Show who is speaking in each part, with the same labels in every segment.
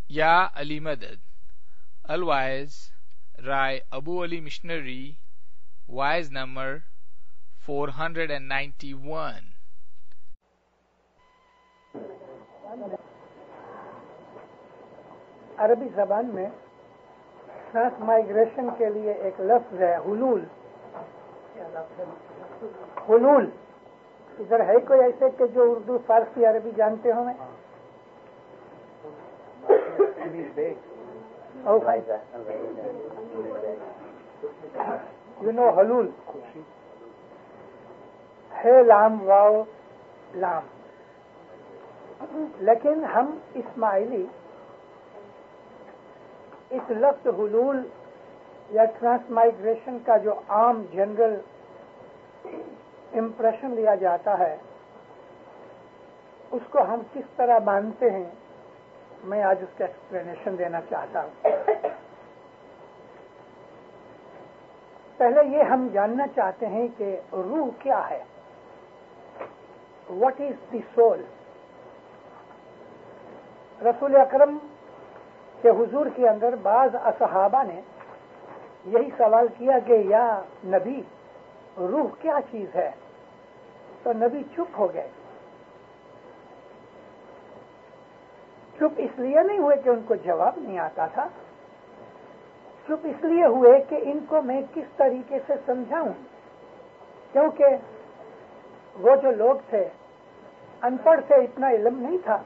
Speaker 1: یا علی مدد الوائز رائے ابو علی missionary wise number 491.
Speaker 2: عربی زبان میں ٹرانسمائگریشن کے لیے ایک لفظ ہے حلول. حلول ادھر ہے کوئی ایسے کہ جو اردو فارسی عربی جانتے ہوں؟ یو نو حلول ہے لام واو لام. لیکن ہم اسماعیلی اس لفظ حلول یا ٹرانسمائگریشن کا جو عام جنرل امپریشن لیا جاتا ہے اس کو ہم کس طرح مانتے ہیں، میں آج اس کا ایکسپلینیشن دینا چاہتا ہوں. پہلے یہ ہم جاننا چاہتے ہیں کہ روح کیا ہے. What is the civil? رسول اکرم کے حضور کے اندر بعض اصحابہ نے یہی سوال کیا کہ یا نبی روح کیا چیز ہے؟ تو نبی چپ ہو گئے. چپ اس لیے نہیں ہوئے کہ ان کو جواب نہیں آتا تھا، چپ اس لیے ہوئے کہ ان کو میں کس طریقے سے سمجھاؤں، کیونکہ وہ جو لوگ تھے ان پڑھ تھے، اتنا علم نہیں تھا.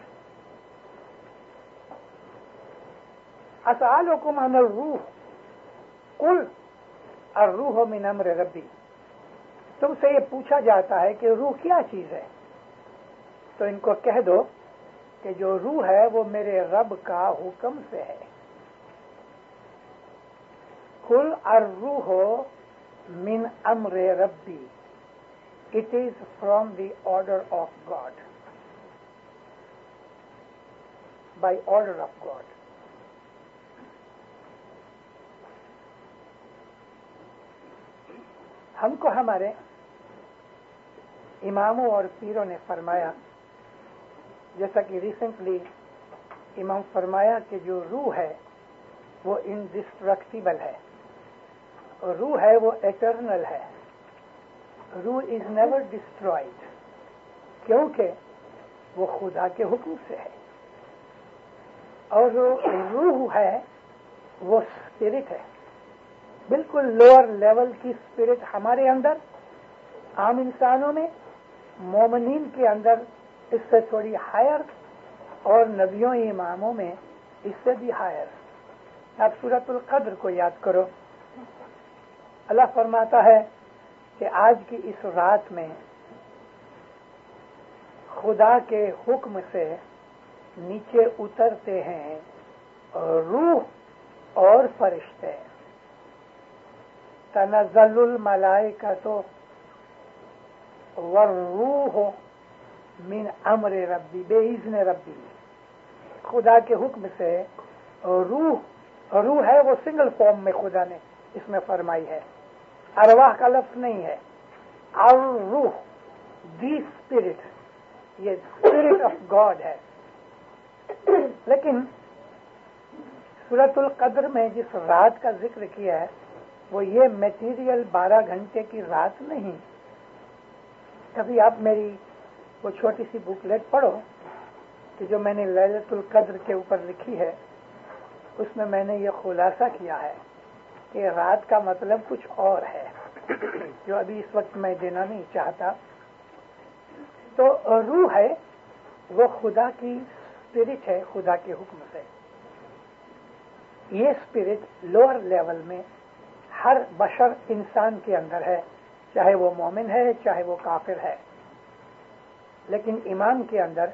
Speaker 2: اسألکم عن الروح قل الروح من امر ربی. تم سے یہ پوچھا جاتا ہے کہ روح کیا چیز ہے، تو ان کو کہہ دو کہ جو روح ہے وہ میرے رب کا حکم سے ہے. قل الروح من امر ربی، it is from the order of God, by order of God. ہم کو ہمارے اماموں اور پیروں نے فرمایا، جیسا کہ ریسنٹلی امام فرمایا کہ جو روح ہے وہ انڈسٹرکٹیبل ہے، روح ہے وہ ایٹرنل ہے، روح از نیور ڈسٹرائڈ، کیونکہ وہ خدا کے حکم سے ہے. اور جو روح ہے وہ اسپرٹ ہے، بالکل لوور لیول کی اسپرٹ ہمارے اندر، عام انسانوں میں، مومنین کے اندر اس سے تھوڑی ہائر، اور نبیوں اماموں میں اس سے بھی ہائر. آپ سورۃ القدر کو یاد کرو. اللہ فرماتا ہے کہ آج کی اس رات میں خدا کے حکم سے نیچے اترتے ہیں روح اور فرشتے. تنزل الملائکۃ والروح من امر ربی باذن ربی. خدا کے حکم سے روح ہے وہ سنگل فارم میں خدا نے اس میں فرمائی ہے، ارواح کا لفظ نہیں ہے. الروح دی اسپرٹ، یہ اسپرٹ آف گاڈ ہے. لیکن سورۃ القدر میں جس رات کا ذکر کیا ہے وہ یہ میٹیریل 12 گھنٹے کی رات نہیں. کبھی آپ میری وہ چھوٹی سی بکلیٹ پڑھو کہ جو میں نے لیلۃ القدر کے اوپر لکھی ہے، اس میں میں نے یہ خلاصہ کیا ہے کہ رات کا مطلب کچھ اور ہے جو ابھی اس وقت میں دینا نہیں چاہتا. تو روح ہے وہ خدا کی اسپرٹ ہے، خدا کے حکم سے. یہ اسپرٹ لوور لیول میں ہر بشر انسان کے اندر ہے، چاہے وہ مومن ہے چاہے وہ کافر ہے. لیکن ایمان کے اندر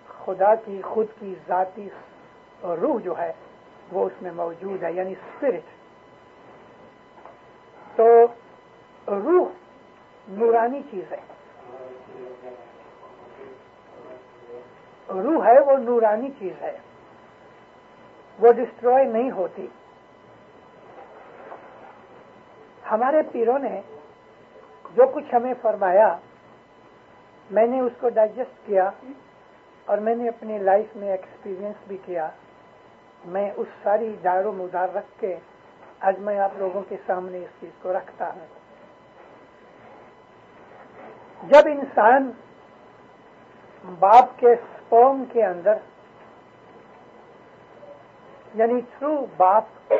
Speaker 2: خدا کی خود کی ذاتی روح جو ہے وہ اس میں موجود ہے، یعنی اسپرٹ. تو روح نورانی چیز ہے، روح ہے وہ نورانی چیز ہے، وہ ڈسٹروائے نہیں ہوتی. ہمارے پیروں نے جو کچھ ہمیں فرمایا میں نے اس کو ڈائجسٹ کیا اور میں نے اپنی لائف میں ایکسپیرینس بھی کیا میں اس ساری دار و مدار رکھ کے آج میں آپ لوگوں کے سامنے اس چیز کو رکھتا ہوں. جب انسان باپ کے سپرم کے اندر یعنی تھرو باپ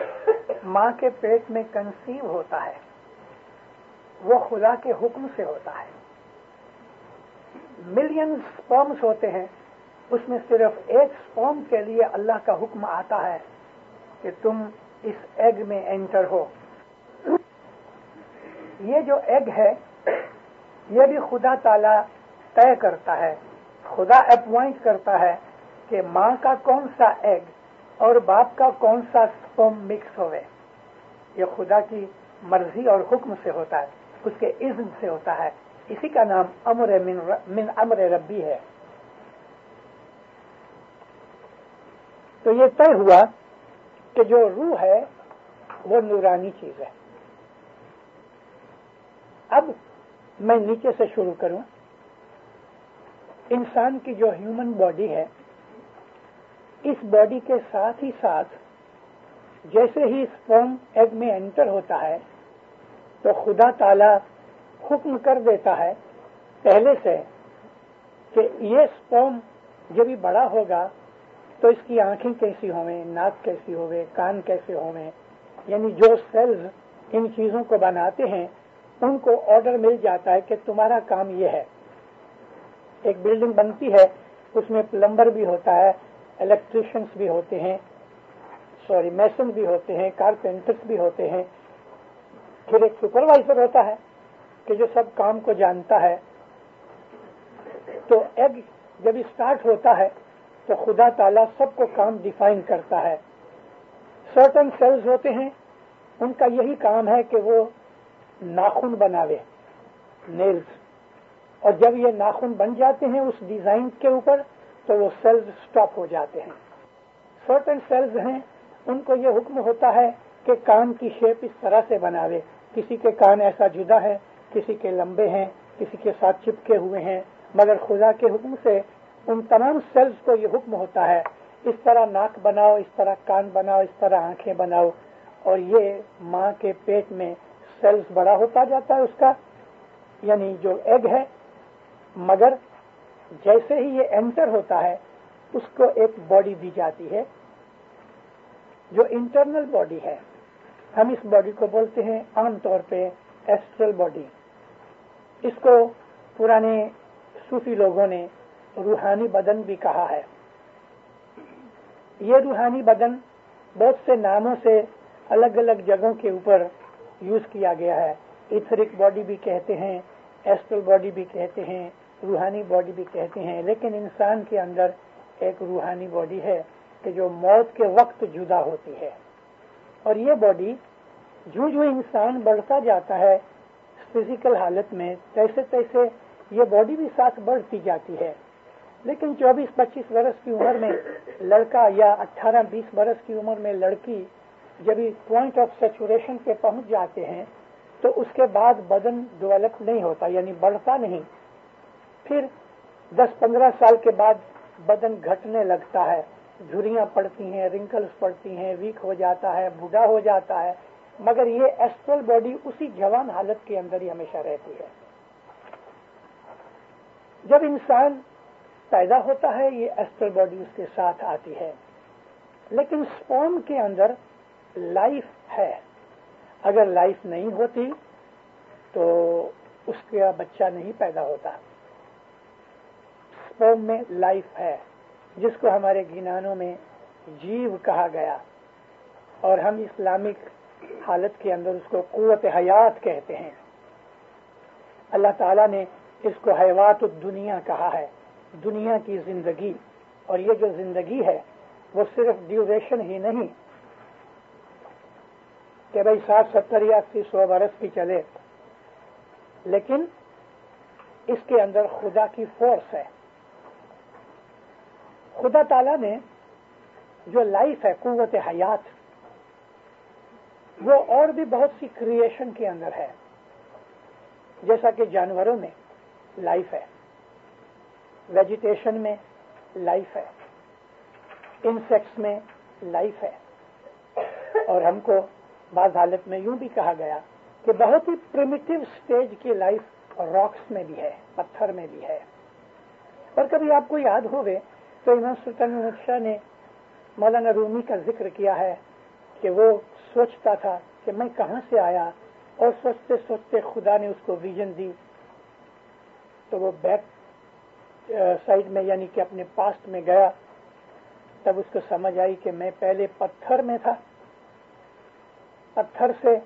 Speaker 2: ماں کے پیٹ میں کنسیو ہوتا ہے، وہ خدا کے حکم سے ہوتا ہے. ملین سپرمز ہوتے ہیں، اس میں صرف ایک سپرم کے لیے اللہ کا حکم آتا ہے کہ تم اس ایگ میں انٹر ہو. یہ جو ایگ ہے یہ بھی خدا تعالی طے کرتا ہے، خدا اپوائنٹ کرتا ہے کہ ماں کا کون سا ایگ اور باپ کا کون سا سپرم مکس ہوئے. یہ خدا کی مرضی اور حکم سے ہوتا ہے، اس کے اذن سے ہوتا ہے. اسی کا نام امر من امر ربی ہے. تو یہ طے ہوا کہ جو روح ہے وہ نورانی چیز ہے. اب میں نیچے سے شروع کروں. انسان کی جو ہیومن باڈی ہے، اس باڈی کے ساتھ ہی ساتھ جیسے ہی سپرم ایگ میں انٹر ہوتا ہے تو خدا تعالی حکم کر دیتا ہے پہلے سے کہ یہ سپرم جب بھی بڑا ہوگا تو اس کی آنکھیں کیسی ہوئیں، ناک کیسی ہوئے، کان کیسے ہوئیں. یعنی جو سیلز ان چیزوں کو بناتے ہیں ان کو آرڈر مل جاتا ہے کہ تمہارا کام یہ ہے. ایک بلڈنگ بنتی ہے، اس میں پلمبر بھی ہوتا ہے، الیکٹریشینس بھی ہوتے ہیں، میسن بھی ہوتے ہیں، کارپینٹرز بھی ہوتے ہیں. پھر ایک سپروائزر ہوتا ہے کہ جو سب کام کو جانتا ہے. تو ایگ جب اسٹارٹ ہوتا ہے تو خدا تعالیٰ سب کو کام ڈیفائن کرتا ہے. سرٹن سیلز ہوتے ہیں، ان کا یہی کام ہے کہ وہ ناخن بناوے، نیلز. اور جب یہ ناخن بن جاتے ہیں اس ڈیزائن کے اوپر تو وہ سیلز سٹاپ ہو جاتے ہیں. سرٹن سیلز ہیں، ان کو یہ حکم ہوتا ہے کہ کان کی شیپ اس طرح سے بناوے. کسی کے کان ایسا جدا ہے، کسی کے لمبے ہیں، کسی کے ساتھ چپکے ہوئے ہیں، مگر خدا کے حکم سے ان تمام سیلز کو یہ حکم ہوتا ہے اس طرح ناک بناؤ، اس طرح کان بناؤ، اس طرح آنکھیں بناؤ. اور یہ ماں کے پیٹ میں سیلز بڑا ہوتا جاتا ہے اس کا، یعنی جو ایگ ہے. مگر جیسے ہی یہ انٹر ہوتا ہے اس کو ایک باڈی دی جاتی ہے جو انٹرنل باڈی ہے. ہم اس باڈی کو بولتے ہیں عام طور پہ ایسٹرل باڈی. اس کو پرانے صوفی لوگوں نے روحانی بدن بھی کہا ہے. یہ روحانی بدن بہت سے ناموں سے الگ الگ جگہوں کے اوپر یوز کیا گیا ہے. ایتھرک باڈی بھی کہتے ہیں، ایسٹرل باڈی بھی کہتے ہیں، روحانی باڈی بھی کہتے ہیں. لیکن انسان کے اندر ایک روحانی باڈی ہے کہ جو موت کے وقت جدا ہوتی ہے. اور یہ باڈی جو انسان بڑھتا جاتا ہے فزیکل حالت میں، تیسے تیسے یہ باڈی بھی ساتھ بڑھتی جاتی ہے. لیکن 24-25 برس کی عمر میں لڑکا یا 18-20 برس کی عمر میں لڑکی جب پوائنٹ آف سیچوریشن پہ پہنچ جاتے ہیں تو اس کے بعد بدن ڈیولپ نہیں ہوتا، یعنی بڑھتا نہیں. پھر 10-15 سال کے بعد بدن گھٹنے لگتا ہے، جھریاں پڑتی ہیں، رنکلز پڑتی ہیں، ویک ہو جاتا ہے، بوڑھا ہو جاتا ہے. مگر یہ ایسٹرل باڈی اسی جوان حالت کے اندر ہی ہمیشہ رہتی ہے. جب انسان پیدا ہوتا ہے یہ ایسٹرل باڈی اس کے ساتھ آتی ہے. لیکن سپرم کے اندر لائف ہے. اگر لائف نہیں ہوتی تو اس کا بچہ نہیں پیدا ہوتا. سپرم میں لائف ہے جس کو ہمارے گینانوں میں جیو کہا گیا، اور ہم اسلامک حالت کے اندر اس کو قوت حیات کہتے ہیں. اللہ تعالیٰ نے اس کو حیوات الدنیا کہا ہے، دنیا کی زندگی. اور یہ جو زندگی ہے وہ صرف ڈیوریشن ہی نہیں کہ بھائی 60, 70 یا 80, 100 برس کی چلے، لیکن اس کے اندر خدا کی فورس ہے. خدا تعالیٰ نے جو لائف ہے، قوت حیات، وہ اور بھی بہت سی کریشن کے اندر ہے. جیسا کہ جانوروں میں لائف ہے، ویجیٹیشن میں لائف ہے، انسیکٹس میں लाइफ है। और हमको बाज़ हालत में यूं भी कहा गया कि बहुत ही प्रिमिटिव स्टेज की लाइफ रॉक्स में भी है, पत्थर में भी है। और कभी आपको याद होवे तो इमाम सुल्तान अहमद शाह ने मौलाना रूमी का जिक्र किया है कि वो सोचता था कि मैं कहाँ से आया, और सोचते सोचते खुदा ने उसको विजन दी। तो वो बैक साइड में यानी कि अपने पास्ट में गया, तब उसको समझ आई कि मैं पहले पत्थर में था, पत्थर से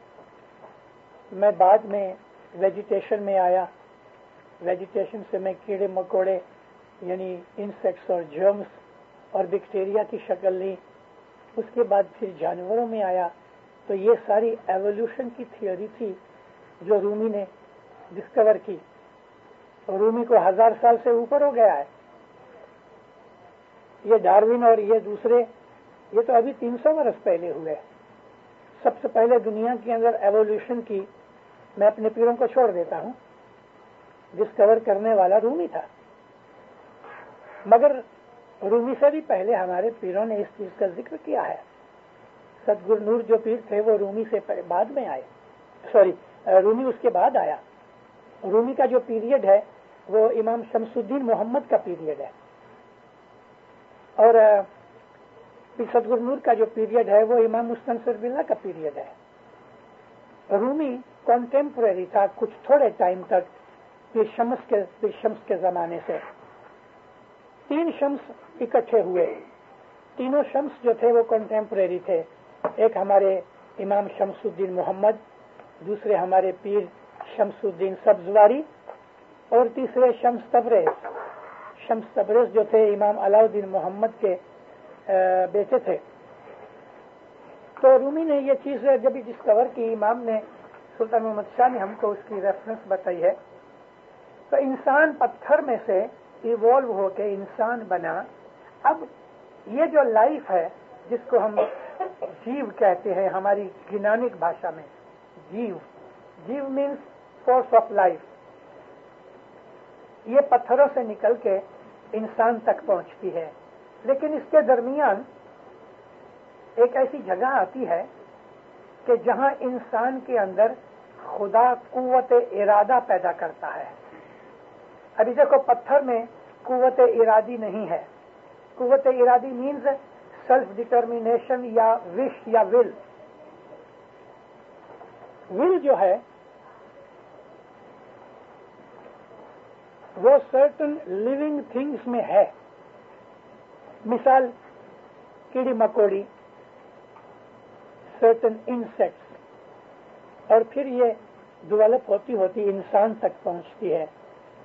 Speaker 2: मैं बाद में वेजिटेशन में आया, वेजिटेशन से मैं कीड़े मकोड़े यानी इंसेक्ट्स और जर्म्स और बैक्टीरिया की शक्ल ली, उसके बाद फिर जानवरों में आया। तो ये सारी एवोल्यूशन की थियोरी थी जो रूमी ने डिस्कवर की। रूमी को 1000 साल से ऊपर हो गया है। ये डार्विन और ये दूसरे, ये तो अभी 300 वर्ष पहले हुए। सबसे पहले दुनिया के अंदर एवोल्यूशन की, मैं अपने पीरों को छोड़ देता हूं, डिस्कवर करने वाला रूमी था। मगर रूमी से भी पहले हमारे पीरों ने इस चीज का जिक्र किया है। सदगुरु नूर जो पीर थे वो रूमी से बाद में आए, रूमी उसके बाद आया। रूमी का जो पीरियड है वो इमाम शमसुद्दीन मोहम्मद का पीरियड है, और सदगुरु नूर का जो पीरियड है वो इमाम मुस्तनसिर बिल्ला का पीरियड है। रूमी कॉन्टेम्पररी था कुछ थोड़े टाइम तक पीर शम्स के जमाने से। 3 शम्स इकट्ठे हुए, तीनों शम्स जो थे वो कॉन्टेम्पररी थे। एक हमारे इमाम शमसुद्दीन मोहम्मद, दूसरे हमारे पीर शमसुद्दीन सब्जवारी, और तीसरे शम्स तबरेज। शम्स तबरेज जो थे इमाम अलाउद्दीन मोहम्मद के बेटे थे। तो रूमी ने ये चीज जब भी डिस्कवर की, इमाम ने सुल्तान मोहम्मद शाह ने हमको उसकी रेफरेंस बताई है। तो इंसान पत्थर में से इवॉल्व होके इंसान बना। अब ये जो लाइफ है जिसको हम जीव कहते हैं हमारी यूनानिक भाषा में, जीव मीन्स फोर्स ऑफ लाइफ, ये पत्थरों से निकल के इंसान तक पहुंचती है। लेकिन इसके दरमियान एक ऐसी जगह आती है कि जहां इंसान के अंदर खुदा कुव्वत इरादा पैदा करता है। अभी देखो पत्थर में कुव्वत इरादी नहीं है। कुव्वत इरादी मीन्स सेल्फ डिटर्मिनेशन या विश या विल। विल जो है वो सर्टन लिविंग थिंग्स में है। मिसाल कीड़ी मकोड़ी, सर्टन इंसेक्ट्स, और फिर ये डेवलप होती इंसान तक पहुंचती है।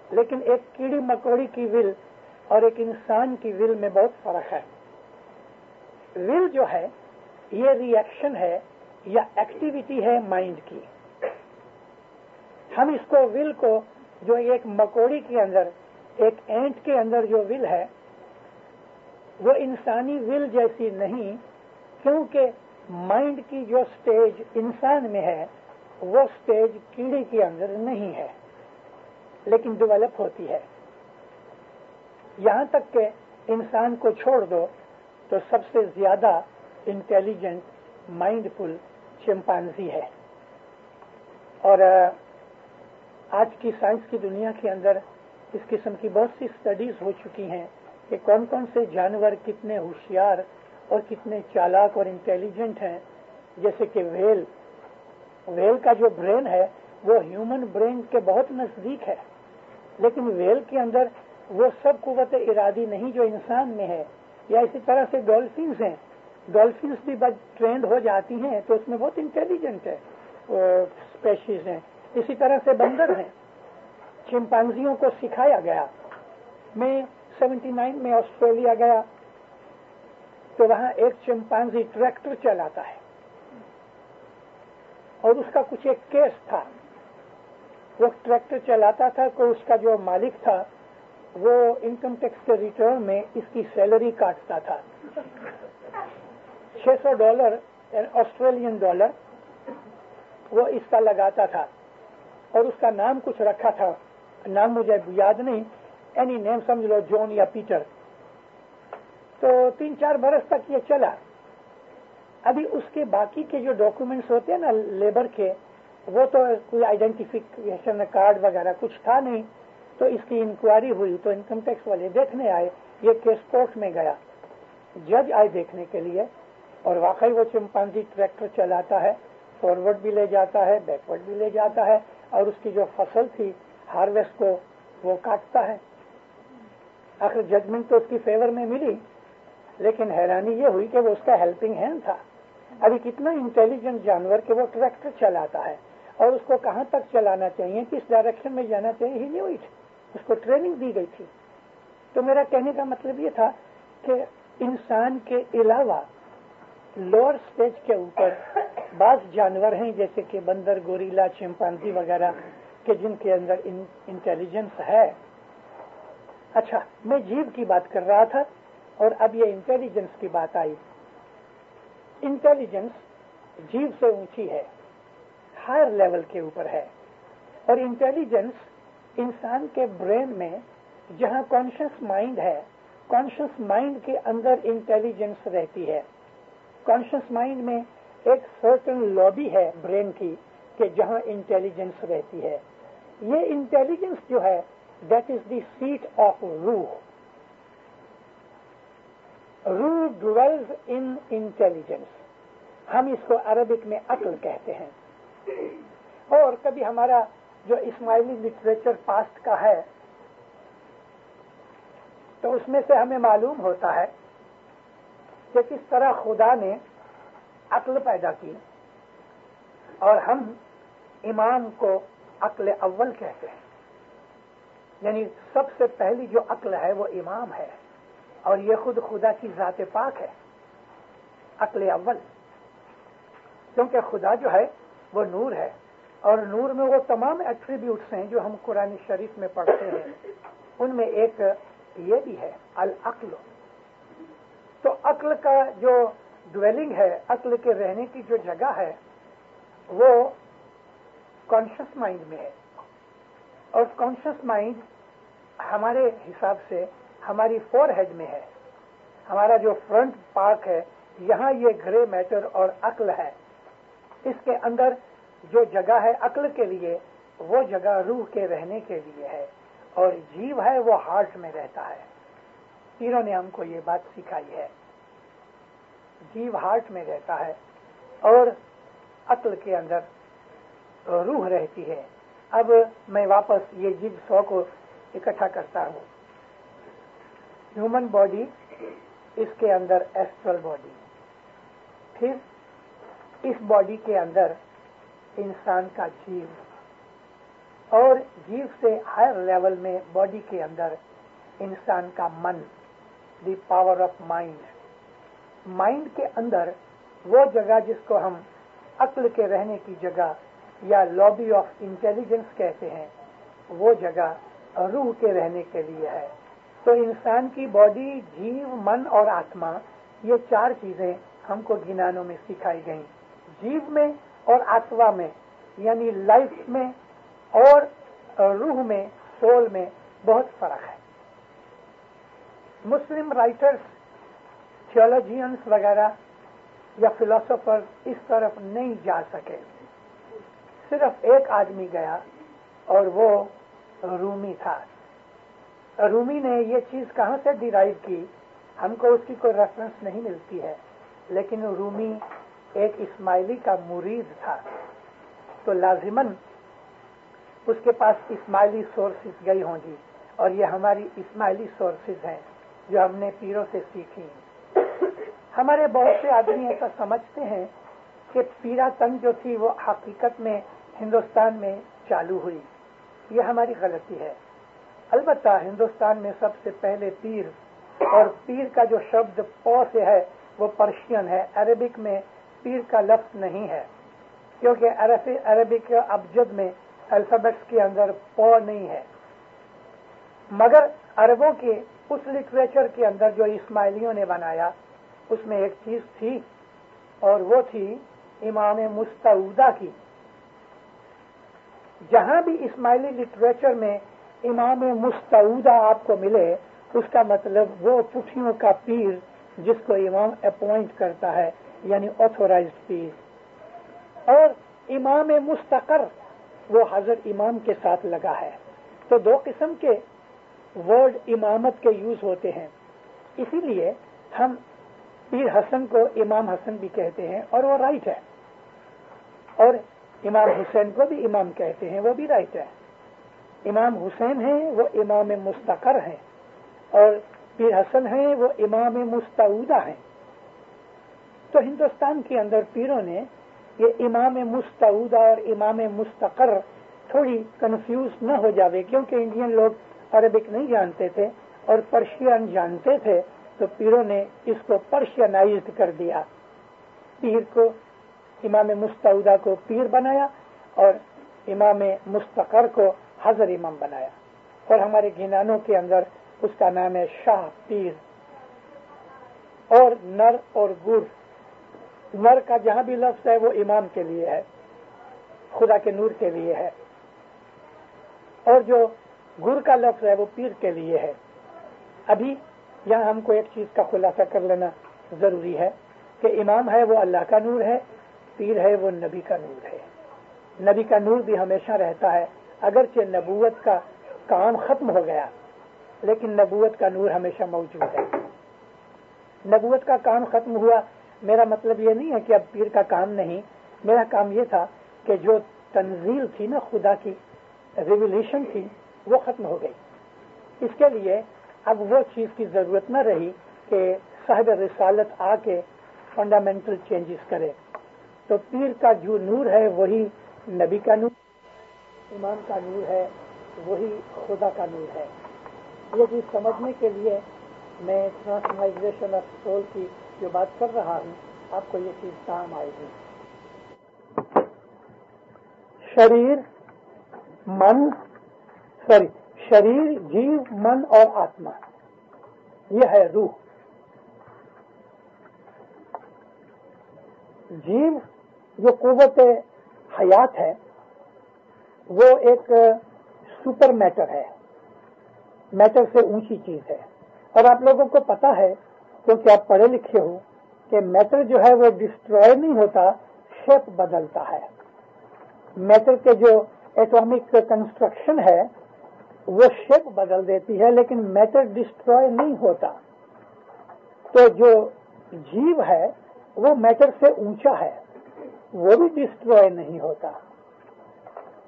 Speaker 2: लेकिन एक कीड़ी मकोड़ी की विल और एक इंसान की विल में बहुत फर्क है। विल जो है ये रिएक्शन है या एक्टिविटी है माइंड की। हम इसको विल को, जो एक मकोड़ी के अंदर, एक एंट के अंदर जो विल है वो इंसानी विल जैसी नहीं, क्योंकि माइंड की जो स्टेज इंसान में है वो स्टेज कीड़ी के अंदर नहीं है, लेकिन डेवलप होती है। यहां तक कि इंसान को छोड़ दो तो सबसे ज्यादा इंटेलिजेंट माइंडफुल चिंपांजी है। और आज की साइंस की दुनिया के अंदर इस किस्म की बहुत सी स्टडीज हो चुकी हैं कि कौन कौन से जानवर कितने होशियार और कितने चालाक और इंटेलिजेंट हैं। जैसे कि व्हेल का जो ब्रेन है वो ह्यूमन ब्रेन के बहुत नजदीक है, लेकिन व्हेल के अंदर वो सब कुव्वत इरादी नहीं जो इंसान में है। या इसी तरह से डॉल्फिन्स हैं, डॉल्फिन्स भी बस ट्रेंड हो जाती हैं तो उसमें बहुत इंटेलिजेंट है स्पेशीज हैं। इसी तरह से बंदर हैं। चिंपांजियों को सिखाया गया। मैं 79 में ऑस्ट्रेलिया गया तो वहां एक चिंपांजी ट्रैक्टर चलाता है और उसका कुछ एक केस था। वो ट्रैक्टर चलाता था तो उसका जो मालिक था वो इनकम टैक्स के रिटर्न में इसकी सैलरी काटता था। $600 ऑस्ट्रेलियन डॉलर वो इसका लगाता था और उसका नाम कुछ रखा था, नाम मुझे याद नहीं, एनी नेम समझ लो, जॉन या पीटर। तो 3-4 बरस तक ये चला। ابھی اس کے باقی کے جو ڈاکومنٹس ہوتے ہیں نا لیبر کے، وہ تو کوئی آئیڈینٹیفیکیشن کارڈ وغیرہ کچھ تھا نہیں، تو اس کی انکوائری ہوئی تو انکم ٹیکس والے دیکھنے آئے، یہ کیس کورٹ میں گیا، جج آئے دیکھنے کے لیے، اور واقعی وہ چمپانزی ٹریکٹر چلاتا ہے، فارورڈ بھی لے جاتا ہے، بیکورڈ بھی لے جاتا ہے، اور اس کی جو فصل تھی ہارویسٹ کو وہ کاٹتا ہے۔ آخر ججمنٹ تو اس کی فیور میں ملی، لیکن حیرانی یہ ہوئی کہ وہ اس کا ہیلپنگ ہینڈ تھا۔ ابھی کتنا انٹیلیجنٹ جانور کہ وہ ٹریکٹر چلاتا ہے، اور اس کو کہاں تک چلانا چاہیے، کس ڈائریکشن میں جانا چاہیے، ہی نیو اٹ، اس کو ٹریننگ دی گئی تھی۔ تو میرا کہنے کا مطلب یہ تھا کہ انسان کے علاوہ لوور سٹیج کے اوپر بعض جانور ہیں، جیسے کہ بندر، گوریلا، چمپانزی وغیرہ، کہ جن کے اندر انٹیلیجنس ہے۔ اچھا، میں جیو کی بات کر رہا تھا، اور اب یہ انٹیلیجنس کی بات آئی۔ انٹیلیجنس جیو سے اونچی ہے، ہائر لیول کے اوپر ہے، اور انٹیلیجنس انسان کے برین میں جہاں کانشیس مائنڈ ہے، کانشیس مائنڈ کے اندر انٹیلیجنس رہتی ہے۔ کانشیس مائنڈ میں ایک سرٹن لابی ہے برین کی کہ جہاں انٹیلیجنس رہتی ہے۔ یہ انٹیلیجنس جو ہے that is the set of روح۔ روح ڈویلز ان انٹیلیجنس، ہم اس کو عربک میں عقل کہتے ہیں۔ اور کبھی ہمارا جو اسماعیلی لٹریچر پاسٹ کا ہے تو اس میں سے ہمیں معلوم ہوتا ہے کہ کس طرح خدا نے عقل پیدا کی، اور ہم امام کو عقل اول کہتے ہیں، یعنی سب سے پہلی جو عقل ہے وہ امام ہے، اور یہ خود خدا کی ذات پاک ہے، عقل اول، کیونکہ خدا جو ہے وہ نور ہے، اور نور میں وہ تمام ایٹریبیوٹس ہیں جو ہم قرآن شریف میں پڑھتے ہیں، ان میں ایک یہ بھی ہے العقل۔ تو عقل کا جو ڈویلنگ ہے، عقل کے رہنے کی جو جگہ ہے، وہ کانشیس مائنڈ میں ہے، اور کانشیس مائنڈ ہمارے حساب سے ہماری فور ہیڈ میں ہے، ہمارا جو فرنٹ پارٹ ہے، یہاں یہ گرے میٹر اور عقل ہے، اس کے اندر جو جگہ ہے عقل کے لیے، وہ جگہ روح کے رہنے کے لیے ہے، اور جیو ہے وہ ہارٹ میں رہتا ہے۔ پیروں نے ہم کو یہ بات سکھائی ہے، جیو ہارٹ میں رہتا ہے، اور عقل کے اندر روح رہتی ہے۔ اب میں واپس یہ جگ سو کو اکٹھا کرتا ہوں۔ ہیومن باڈی، اس کے اندر ایسٹرل باڈی، پھر اس باڈی کے اندر انسان کا جیو، اور جیو سے ہائر لیول میں باڈی کے اندر انسان کا من، the power of mind. Mind کے اندر وہ جگہ جس کو ہم عقل کے رہنے کی جگہ یا لابی آف انٹیلیجنس کہتے ہیں، وہ جگہ روح کے رہنے کے لیے ہے۔ تو انسان کی باڈی، جیو، من اور آتما، یہ چار چیزیں ہم کو گنانوں میں سکھائی گئیں۔ جیو میں اور آتما میں، یعنی لائف میں اور روح میں، سول میں بہت فرق ہے۔ مسلم رائٹرز، تھیولوجینس وغیرہ یا فلاسفر اس طرف نہیں جا سکے، صرف ایک آدمی گیا، اور وہ رومی تھا۔ رومی نے یہ چیز کہاں سے ڈیرائیو کی، ہم کو اس کی کوئی ریفرنس نہیں ملتی ہے، لیکن رومی ایک اسماعیلی کا مرید تھا، تو لازماً اس کے پاس اسماعیلی سورسز گئی ہوں گی، اور یہ ہماری اسماعیلی سورسز ہیں جو ہم نے پیروں سے سیکھی۔ ہمارے بہت سے آدمی ایسا سمجھتے ہیں کہ پیرا تن جو تھی وہ حقیقت میں ہندوستان میں چالو ہوئی، یہ ہماری غلطی ہے۔ البتہ ہندوستان میں سب سے پہلے پیر، اور پیر کا جو شبد پو سے ہے وہ پرشین ہے، عربک میں پیر کا لفظ نہیں ہے، کیونکہ عربک ابجد میں الفابیٹس کے اندر پو نہیں ہے، مگر عربوں کے اس لٹریچر کے اندر جو اسماعیلیوں نے بنایا اس میں ایک چیز تھی، اور وہ تھی امام مستعودہ کی۔ جہاں بھی اسماعیلی لٹریچر میں امام مستعودہ آپ کو ملے، اس کا مطلب وہ پٹھیوں کا پیر جس کو امام اپوائنٹ کرتا ہے، यानी ऑथोराइज्ड पीर, और इमाम मुस्तकर वो हजरत इमाम के साथ लगा है। तो दो किस्म के वर्ड इमामत के यूज होते हैं, इसीलिए हम पीर हसन को इमाम हसन भी कहते हैं और वो राइट है, और इमाम हुसैन को भी इमाम कहते हैं, वो भी राइट है। इमाम हुसैन है वो इमाम मुस्तकर हैं, और पीर हसन है वो इमाम मुस्तऊदा हैं। तो हिंदुस्तान के अंदर पीरों ने ये इमाम मुस्तऊदा और इमाम मुस्तकर थोड़ी कंफ्यूज न हो जावे, क्योंकि इंडियन लोग अरबिक नहीं जानते थे और पर्शियन जानते थे, तो पीरों ने इसको पर्शियनाइज्ड कर दिया। पीर को, इमाम मुस्तऊदा को पीर बनाया और इमाम मुस्तकर को हजर इमाम बनाया, और हमारे गिनानों के अंदर उसका नाम है शाह पीर। और नर और गुर, नर का जहां भी लफ्ज है वो इमाम के लिए है, खुदा के नूर के लिए है, और जो गुर का लफ्ज है वो पीर के लिए है। अभी यहाँ हमको एक चीज का खुलासा कर लेना जरूरी है कि इमाम है वो अल्लाह का नूर है, पीर है वो नबी का नूर है। नबी का नूर भी हमेशा रहता है, अगरचे नबूवत का काम खत्म हो गया, लेकिन नबूवत का नूर हमेशा मौजूद है। नबूवत का काम खत्म हुआ, मेरा मतलब ये नहीं है कि अब पीर का काम नहीं। मेरा काम ये था कि जो तंजील थी ना, खुदा की रिविलेशन थी, वो खत्म हो गई। इसके लिए अब वो चीज की जरूरत न रही कि साहिब रिसालत आके फंडामेंटल चेंजेस करे। तो पीर का जो नूर है वही नबी का नूर, इमाम का नूर है वही खुदा का नूर है। ये चीज समझने के लिए मैं ट्रांसमाइग्रेशन ऑफ सोल की जो बात कर रहा हूँ, आपको ये चीज काम आएगी। शरीर, जीव, मन और आत्मा, यह है रूह। जीव जो कुव्वत हयात है वो एक सुपर मैटर है, मैटर से ऊंची चीज है। और आप लोगों को पता है, क्योंकि आप पढ़े लिखे हो, कि मैटर जो है वो डिस्ट्रॉय नहीं होता, शेप बदलता है। मैटर के जो एटॉमिक कंस्ट्रक्शन है वो शेप बदल देती है, लेकिन मैटर डिस्ट्रॉय नहीं होता। तो जो जीव है वो मैटर से ऊंचा है, वो भी डिस्ट्रॉय नहीं होता।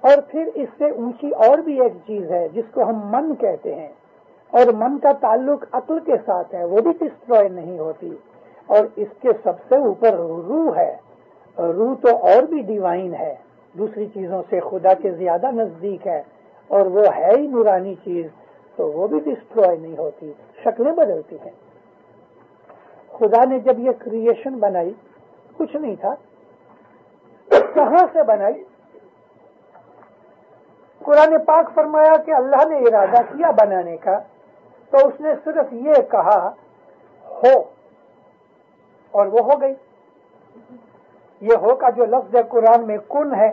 Speaker 2: और फिर इससे ऊंची और भी एक चीज है जिसको हम मन कहते हैं, और मन का ताल्लुक अक्ल के साथ है, वो भी डिस्ट्रॉय नहीं होती। और इसके सबसे ऊपर रूह है। रूह तो और भी डिवाइन है, दूसरी चीजों से खुदा के ज्यादा नजदीक है, और वो है ही नूरानी चीज, तो वो भी डिस्ट्रॉय नहीं होती, शक्लें बदलती हैं। खुदा ने जब ये क्रिएशन बनाई, कुछ नहीं था, कहां से बनाई? कुरान पाक फरमाया कि अल्लाह ने इरादा किया बनाने का, तो उसने सिर्फ ये कहा हो, और वो हो गई। ये हो का जो लफ्ज है कुरान में कुन है,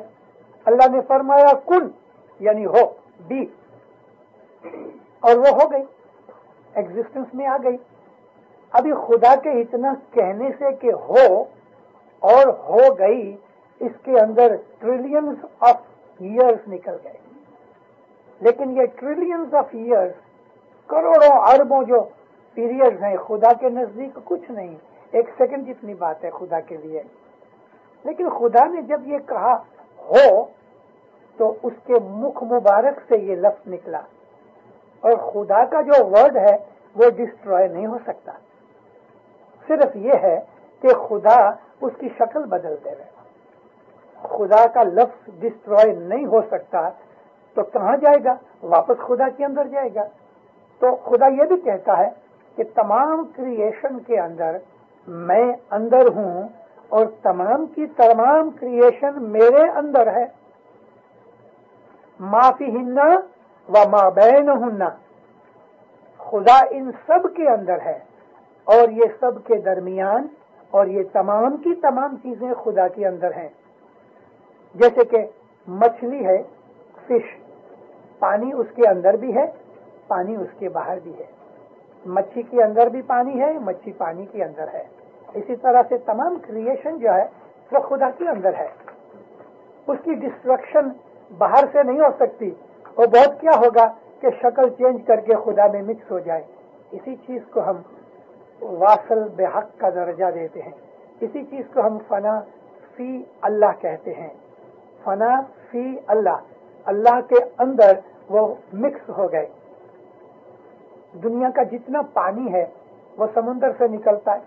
Speaker 2: अल्लाह ने फरमाया कुन, यानी हो, बी, और वो हो गई, एग्जिस्टेंस में आ गई। अभी खुदा के इतना कहने से कि हो और हो गई, इसके अंदर ट्रिलियंस ऑफ ईयर्स निकल गए। लेकिन ये ट्रिलियंस ऑफ ईयर्स, करोड़ों अरबों जो पीरियड्स हैं, खुदा के नजदीक कुछ नहीं, एक सेकंड जितनी बात है खुदा के लिए। लेकिन खुदा ने जब ये कहा हो, तो उसके मुख मुबारक से ये लफ्ज निकला। और खुदा का जो वर्ड है वो डिस्ट्रॉय नहीं हो सकता, सिर्फ ये है कि खुदा उसकी शक्ल बदल दे रहे। खुदा का लफ्ज डिस्ट्रॉय नहीं हो सकता, तो कहां जाएगा? वापस खुदा के अंदर जाएगा। तो खुदा ये भी कहता है कि तमाम क्रिएशन के अंदर मैं अंदर हूं, और तमाम की तमाम क्रिएशन मेरे अंदर है। माफिहिन्ना व माबैनहुन्ना, खुदा इन सब के अंदर है, और ये सब के दरमियान, और ये तमाम की तमाम चीजें खुदा के अंदर हैं। जैसे कि मछली है, फिश, पानी उसके अंदर भी है, पानी उसके बाहर भी है। मच्छी के अंदर भी पानी है, मच्छी पानी के अंदर है, इसी तरह से तमाम क्रिएशन जो है वो खुदा के अंदर है, उसकी डिस्ट्रक्शन बाहर से नहीं हो सकती। वो बहुत क्या होगा कि शक्ल चेंज करके खुदा में मिक्स हो जाए। इसी चीज को हम वासल बेहक का दर्जा देते हैं, इसी चीज को हम फना फी अल्लाह कहते हैं। फना फी अल्लाह, अल्लाह के अंदर वो मिक्स हो गए। दुनिया का जितना पानी है वो समुद्र से निकलता है।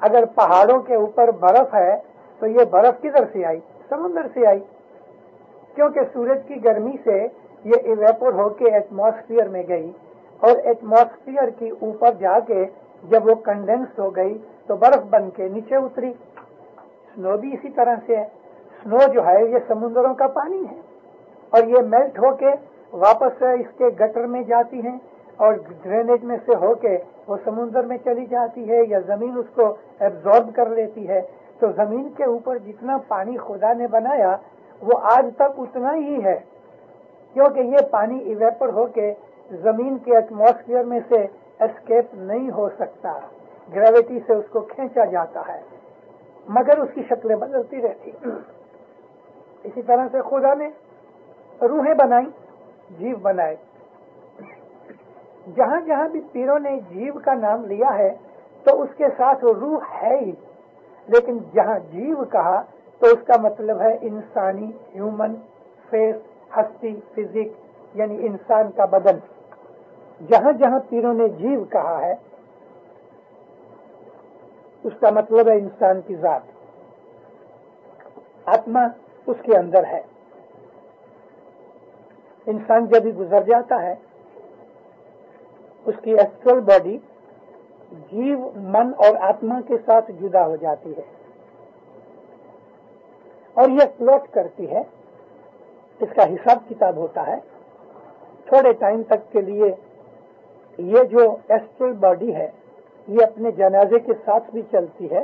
Speaker 2: अगर पहाड़ों के ऊपर बर्फ है तो ये बर्फ किधर से आई? समुद्र से आई, क्योंकि सूरज की गर्मी से ये इवेपोर होके एटमॉस्फेयर में गई और एटमॉस्फेयर की ऊपर जाके जब वो कंडेंस हो गई तो बर्फ बन के नीचे उतरी। स्नो भी इसी तरह से है। स्नो जो है ये समुद्रों का पानी है और ये मेल्ट होके वापस इसके गटर में जाती हैं और ड्रेनेज में से होके वो समुद्र में चली जाती है या जमीन उसको एब्जॉर्ब कर लेती है। तो जमीन के ऊपर जितना पानी खुदा ने बनाया वो आज तक उतना ही है, क्योंकि ये पानी इवेपर होके जमीन के एटमॉस्फेयर में से एस्केप नहीं हो सकता, ग्रेविटी से उसको खींचा जाता है, मगर उसकी शक्लें बदलती रहती। इसी तरह से खुदा ने रूहें बनाई, जीव बनाए। जहां जहां भी पीरों ने जीव का नाम लिया है तो उसके साथ वो रूह है ही, लेकिन जहां जीव कहा तो उसका मतलब है इंसानी, ह्यूमन फेस, हस्ती, फिजिक, यानी इंसान का बदन। जहां जहां पीरों ने जीव कहा है उसका मतलब है इंसान की जात, आत्मा उसके अंदर है। इंसान जब भी गुजर जाता है उसकी एस्ट्रल बॉडी जीव, मन और आत्मा के साथ जुदा हो जाती है और यह फ्लोट करती है। इसका हिसाब किताब होता है। थोड़े टाइम तक के लिए ये जो एस्ट्रल बॉडी है ये अपने जनाजे के साथ भी चलती है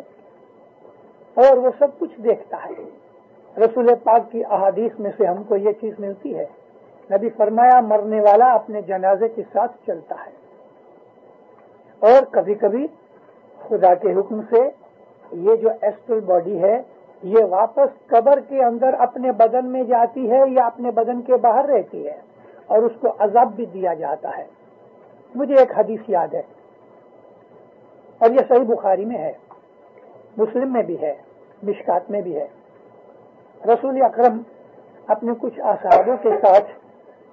Speaker 2: और वो सब कुछ देखता है। रसूल पाक की अहादीस में से हमको ये चीज मिलती है। नबी फरमाया मरने वाला अपने जनाजे के साथ चलता है और कभी कभी खुदा के हुक्म से ये जो एस्ट्रल बॉडी है ये वापस कब्र के अंदर अपने बदन में जाती है या अपने बदन के बाहर रहती है और उसको अजाब भी दिया जाता है। मुझे एक हदीस याद है और ये सही बुखारी में है, मुस्लिम में भी है, मिशकात में भी है। रसूल अकरम अपने कुछ असहाबों के साथ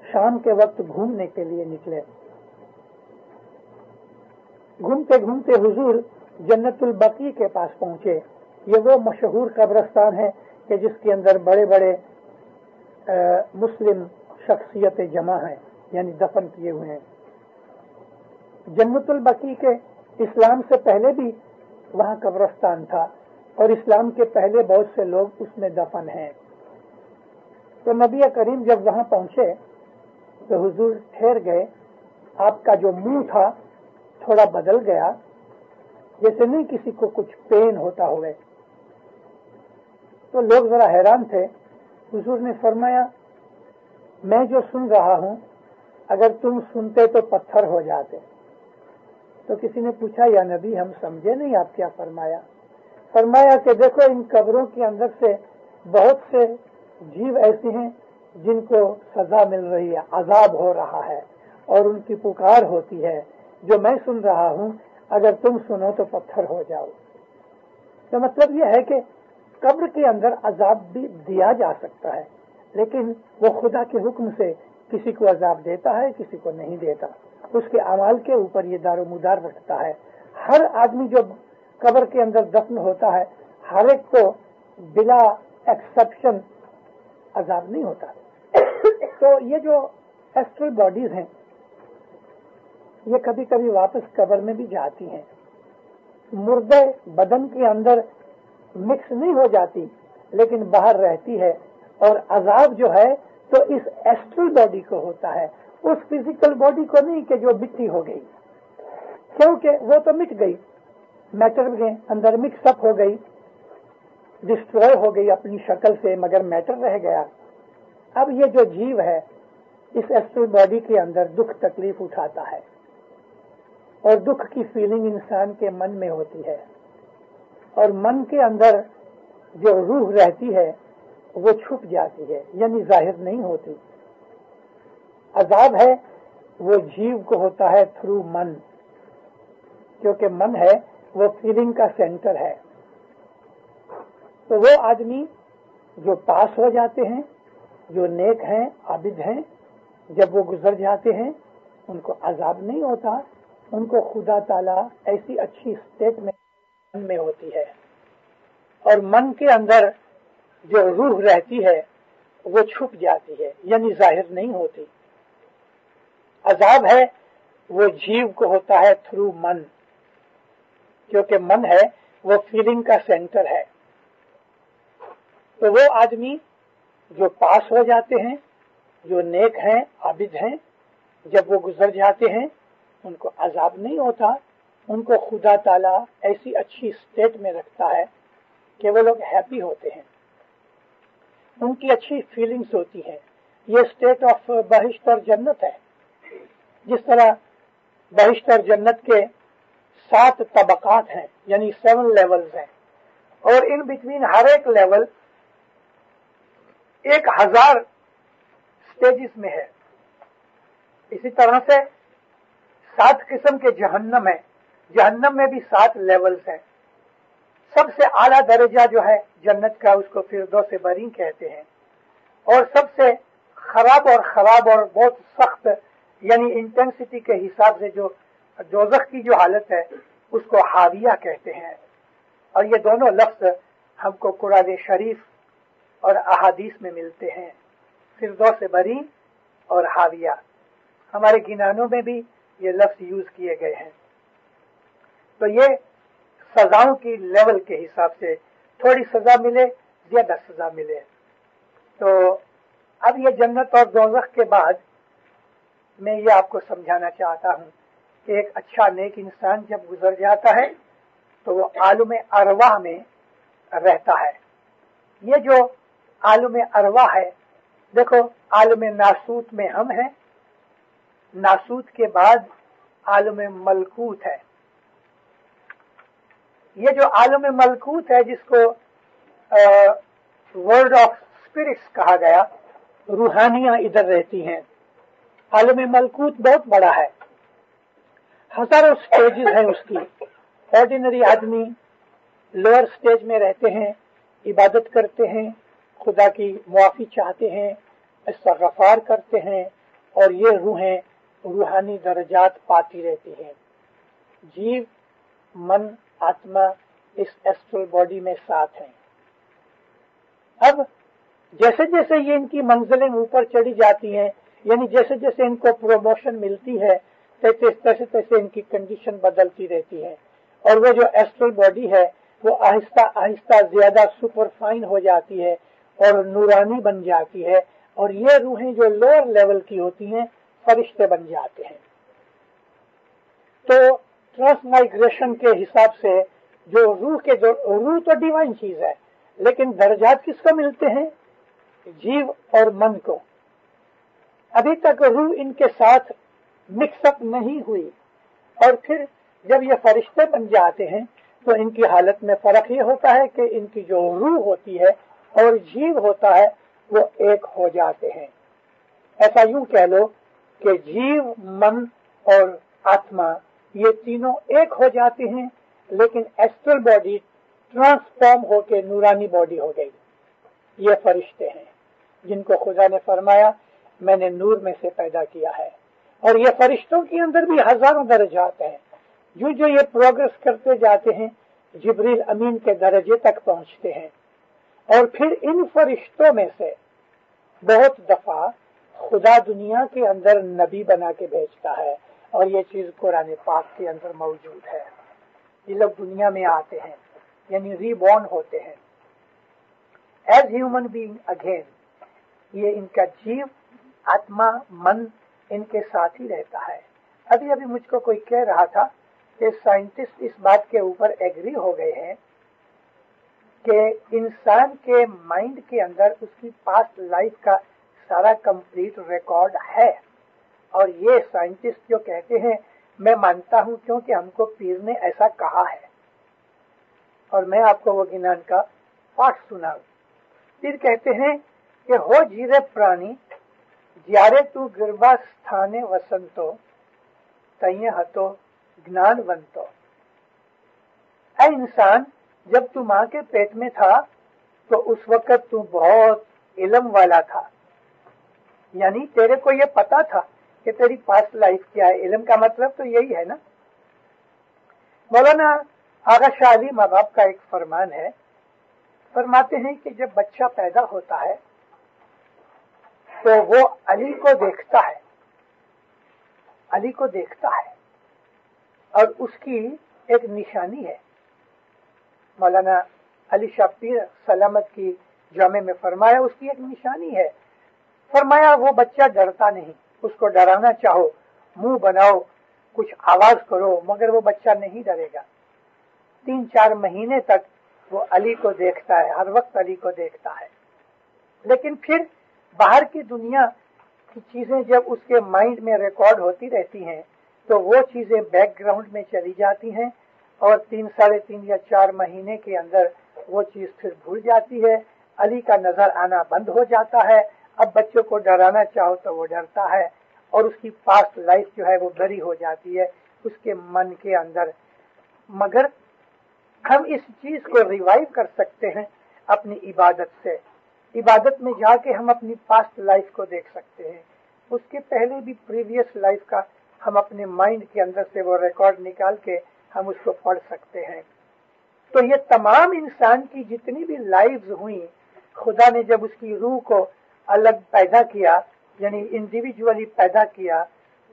Speaker 2: शाम के वक्त घूमने के लिए निकले। घूमते घूमते हुजूर जन्नतुल बकी के पास पहुंचे। ये वो मशहूर कब्रिस्तान है कि जिसके अंदर बड़े बड़े मुस्लिम शख्सियतें जमा हैं, यानी दफन किए हुए हैं। जन्नतुल बकी के इस्लाम से पहले भी वहाँ कब्रिस्तान था और इस्लाम के पहले बहुत से लोग उसमें दफन हैं। तो नबी करीम जब वहाँ पहुंचे तो हुजूर ठहर गए। आपका जो मुंह था थोड़ा बदल गया, जैसे नहीं किसी को कुछ पेन होता हुए। तो लोग जरा हैरान थे। हुजूर ने फरमाया मैं जो सुन रहा हूं अगर तुम सुनते तो पत्थर हो जाते। तो किसी ने पूछा या नबी हम समझे नहीं आप क्या फरमाया। फरमाया कि देखो इन कब्रों के अंदर से बहुत से जीव ऐसे हैं जिनको सजा मिल रही है, अजाब हो रहा है और उनकी पुकार होती है जो मैं सुन रहा हूं, अगर तुम सुनो तो पत्थर हो जाओ। तो मतलब यह है कि कब्र के अंदर अजाब भी दिया जा सकता है, लेकिन वो खुदा के हुक्म से किसी को अजाब देता है, किसी को नहीं देता। उसके अमाल के ऊपर ये दारोमदार रखता है। हर आदमी जो कब्र के अंदर दफन होता है हर एक को बिला एक्सेप्शन अजाब नहीं होता। तो ये जो एस्ट्रल बॉडीज हैं ये कभी कभी वापस कब्र में भी जाती हैं। मुर्दे बदन के अंदर मिक्स नहीं हो जाती लेकिन बाहर रहती है और अजाब जो है तो इस एस्ट्रल बॉडी को होता है, उस फिजिकल बॉडी को नहीं कि जो मिट्टी हो गई, क्योंकि वो तो मिट गई, मैटर के अंदर मिक्सअप हो गई, डिस्ट्रॉय हो गई अपनी शक्ल से, मगर मैटर रह गया। अब ये जो जीव है इस एस्ट्रल बॉडी के अंदर दुख तकलीफ उठाता है। और दुख की फीलिंग इंसान के मन में होती है, और मन के अंदर जो रूह रहती है वो छुप जाती है, यानी जाहिर नहीं होती। अजाब है वो जीव को होता है थ्रू मन, क्योंकि मन है वो फीलिंग का सेंटर है। तो वो आदमी जो पास हो जाते हैं, जो नेक हैं, आबिद हैं, जब वो गुजर जाते हैं उनको अजाब नहीं होता, उनको खुदा ताला ऐसी अच्छी स्टेट में होती है। और मन के अंदर जो रूह रहती है वो छुप जाती है, यानी जाहिर नहीं होती। अजाब है वो जीव को होता है थ्रू मन, क्योंकि मन है वो फीलिंग का सेंटर है। तो वो आदमी जो पास हो जाते हैं, जो नेक हैं, आबिद हैं, जब वो गुजर जाते हैं उनको अजाब नहीं होता, उनको खुदा ताला ऐसी अच्छी स्टेट में रखता है कि वो लोग हैप्पी होते हैं, उनकी अच्छी फीलिंग्स होती हैं। ये स्टेट ऑफ बहिश्त और जन्नत है। जिस तरह बहिश्त और जन्नत के 7 तबकात हैं, यानी 7 लेवल्स हैं, और इन बिटवीन हर एक लेवल 1000 स्टेजेस में है। इसी तरह से 7 किस्म के जहन्नम है, जहन्नम में भी 7 लेवल्स हैं। सबसे आला दर्जा जो है जन्नत का उसको फिरदौस बरी कहते हैं, और सबसे खराब और बहुत सख्त यानी इंटेंसिटी के हिसाब से जो दोज़ख की जो हालत है उसको हाविया कहते हैं। और ये दोनों लफ्ज हमको कुरान शरीफ और अहादीस में मिलते हैं, फिरदौस बरी और हाविया। हमारे गिनानों में भी ये लफ्ज यूज किए गए हैं। तो ये सजाओं की लेवल के हिसाब से, थोड़ी सजा मिले, ज्यादा सजा मिले। तो अब ये जन्नत और दोज़ख के बाद मैं ये आपको समझाना चाहता हूँ कि एक अच्छा नेक इंसान जब गुजर जाता है तो वो आलम अरवाह में रहता है। ये जो आलम अरवाह है, देखो आलम नासूत में हम हैं, नासूत के बाद आलम मलकूत है। ये जो आलम मलकूत है जिसको वर्ल्ड ऑफ स्पिरिट्स कहा गया, रूहानियां इधर रहती हैं। आलम मलकूत बहुत बड़ा है, हजारों स्टेजेस हैं उसकी। ऑर्डिनरी आदमी लोअर स्टेज में रहते हैं, इबादत करते हैं, खुदा की मुआफी चाहते हैं, इस्तग़फ़ार करते हैं, और ये रूहें रूहानी दर्जात पाती रहती हैं। जीव, मन, आत्मा इस एस्ट्रल बॉडी में साथ हैं। अब जैसे जैसे ये इनकी मंजिलें ऊपर चढ़ी जाती हैं, यानी जैसे जैसे इनको प्रमोशन मिलती है, तैसे तैसे इनकी कंडीशन बदलती रहती है, और वो जो एस्ट्रल बॉडी है वो आहिस्ता आहिस्ता ज्यादा सुपरफाइन हो जाती है और नूरानी बन जाती है, और ये रूहें जो लोअर लेवल की होती हैं फरिश्ते बन जाते हैं। तो ट्रांसमाइग्रेशन के हिसाब से जो रूह तो डिवाइन चीज है, लेकिन दर्जात किसको मिलते हैं? जीव और मन को। अभी तक रूह इनके साथ मिक्सअप नहीं हुई, और फिर जब ये फरिश्ते बन जाते हैं तो इनकी हालत में फर्क ये होता है कि इनकी जो रूह होती है और जीव होता है वो एक हो जाते हैं। ऐसा यूं कह लो कि जीव, मन और आत्मा ये तीनों एक हो जाते हैं, लेकिन एस्ट्रल बॉडी ट्रांसफॉर्म होकर नूरानी बॉडी हो गई। ये फरिश्ते हैं जिनको खुदा ने फरमाया मैंने नूर में से पैदा किया है। और ये फरिश्तों के अंदर भी हजारों दर्जात हैं। जो जो ये प्रोग्रेस करते जाते हैं जिब्रील अमीन के दर्जे तक पहुंचते हैं, और फिर इन फरिश्तों में से बहुत दफा खुदा दुनिया के अंदर नबी बना के भेजता है, और ये चीज कुरान पाक के अंदर मौजूद है। ये लोग दुनिया में आते हैं, यानी रीबॉर्न होते हैं एज ह्यूमन बीइंग अगेन। ये इनका जीव, आत्मा, मन इनके साथ ही रहता है। अभी अभी मुझको कोई कह रहा था कि साइंटिस्ट इस बात के ऊपर एग्री हो गए हैं कि इंसान के माइंड के अंदर उसकी पास्ट लाइफ का सारा कंप्लीट रिकॉर्ड है। और ये साइंटिस्ट जो कहते हैं मैं मानता हूं क्योंकि हमको पीर ने ऐसा कहा है, और मैं आपको वो ज्ञान का पाठ सुनाऊं। पीर कहते हैं कि हो जीरे प्राणी જ્યારે તું ગરબા સ્થાને વસંતો તૈયે હતો ज्ञानवंतो। ऐ इंसान, जब तू माँ के पेट में था तो उस वक्त तू बहुत इल्म वाला था, यानी तेरे को ये पता था कि तेरी पास्ट लाइफ क्या है। इल्म का मतलब तो यही है ना। मौलाना आगा शाह अली माँ बाप का एक फरमान है, फरमाते हैं कि जब बच्चा पैदा होता है तो वो अली को देखता है, अली को देखता है, और उसकी एक निशानी है। मौलाना अली शाह पीर सलामत की जामे में फरमाया उसकी एक निशानी है। फरमाया वो बच्चा डरता नहीं, उसको डराना चाहो, मुंह बनाओ, कुछ आवाज करो, मगर वो बच्चा नहीं डरेगा। 3-4 महीने तक वो अली को देखता है, हर वक्त अली को देखता है। लेकिन फिर बाहर की दुनिया की चीजें जब उसके माइंड में रिकॉर्ड होती रहती हैं तो वो चीजें बैकग्राउंड में चली जाती हैं, और 3-3.5 या 4 महीने के अंदर वो चीज फिर भूल जाती है। अली का नजर आना बंद हो जाता है। अब बच्चों को डराना चाहो तो वो डरता है, और उसकी पास्ट लाइफ जो है वो बरी हो जाती है उसके मन के अंदर। मगर हम इस चीज को रिवाइव कर सकते हैं अपनी इबादत से। इबादत में जाके हम अपनी पास्ट लाइफ को देख सकते हैं, उसके पहले भी प्रीवियस लाइफ का हम अपने माइंड के अंदर से वो रिकॉर्ड निकाल के हम उसको पढ़ सकते हैं। तो ये तमाम इंसान की जितनी भी लाइव्स हुई, खुदा ने जब उसकी रूह को अलग पैदा किया, यानी इंडिविजुअली पैदा किया,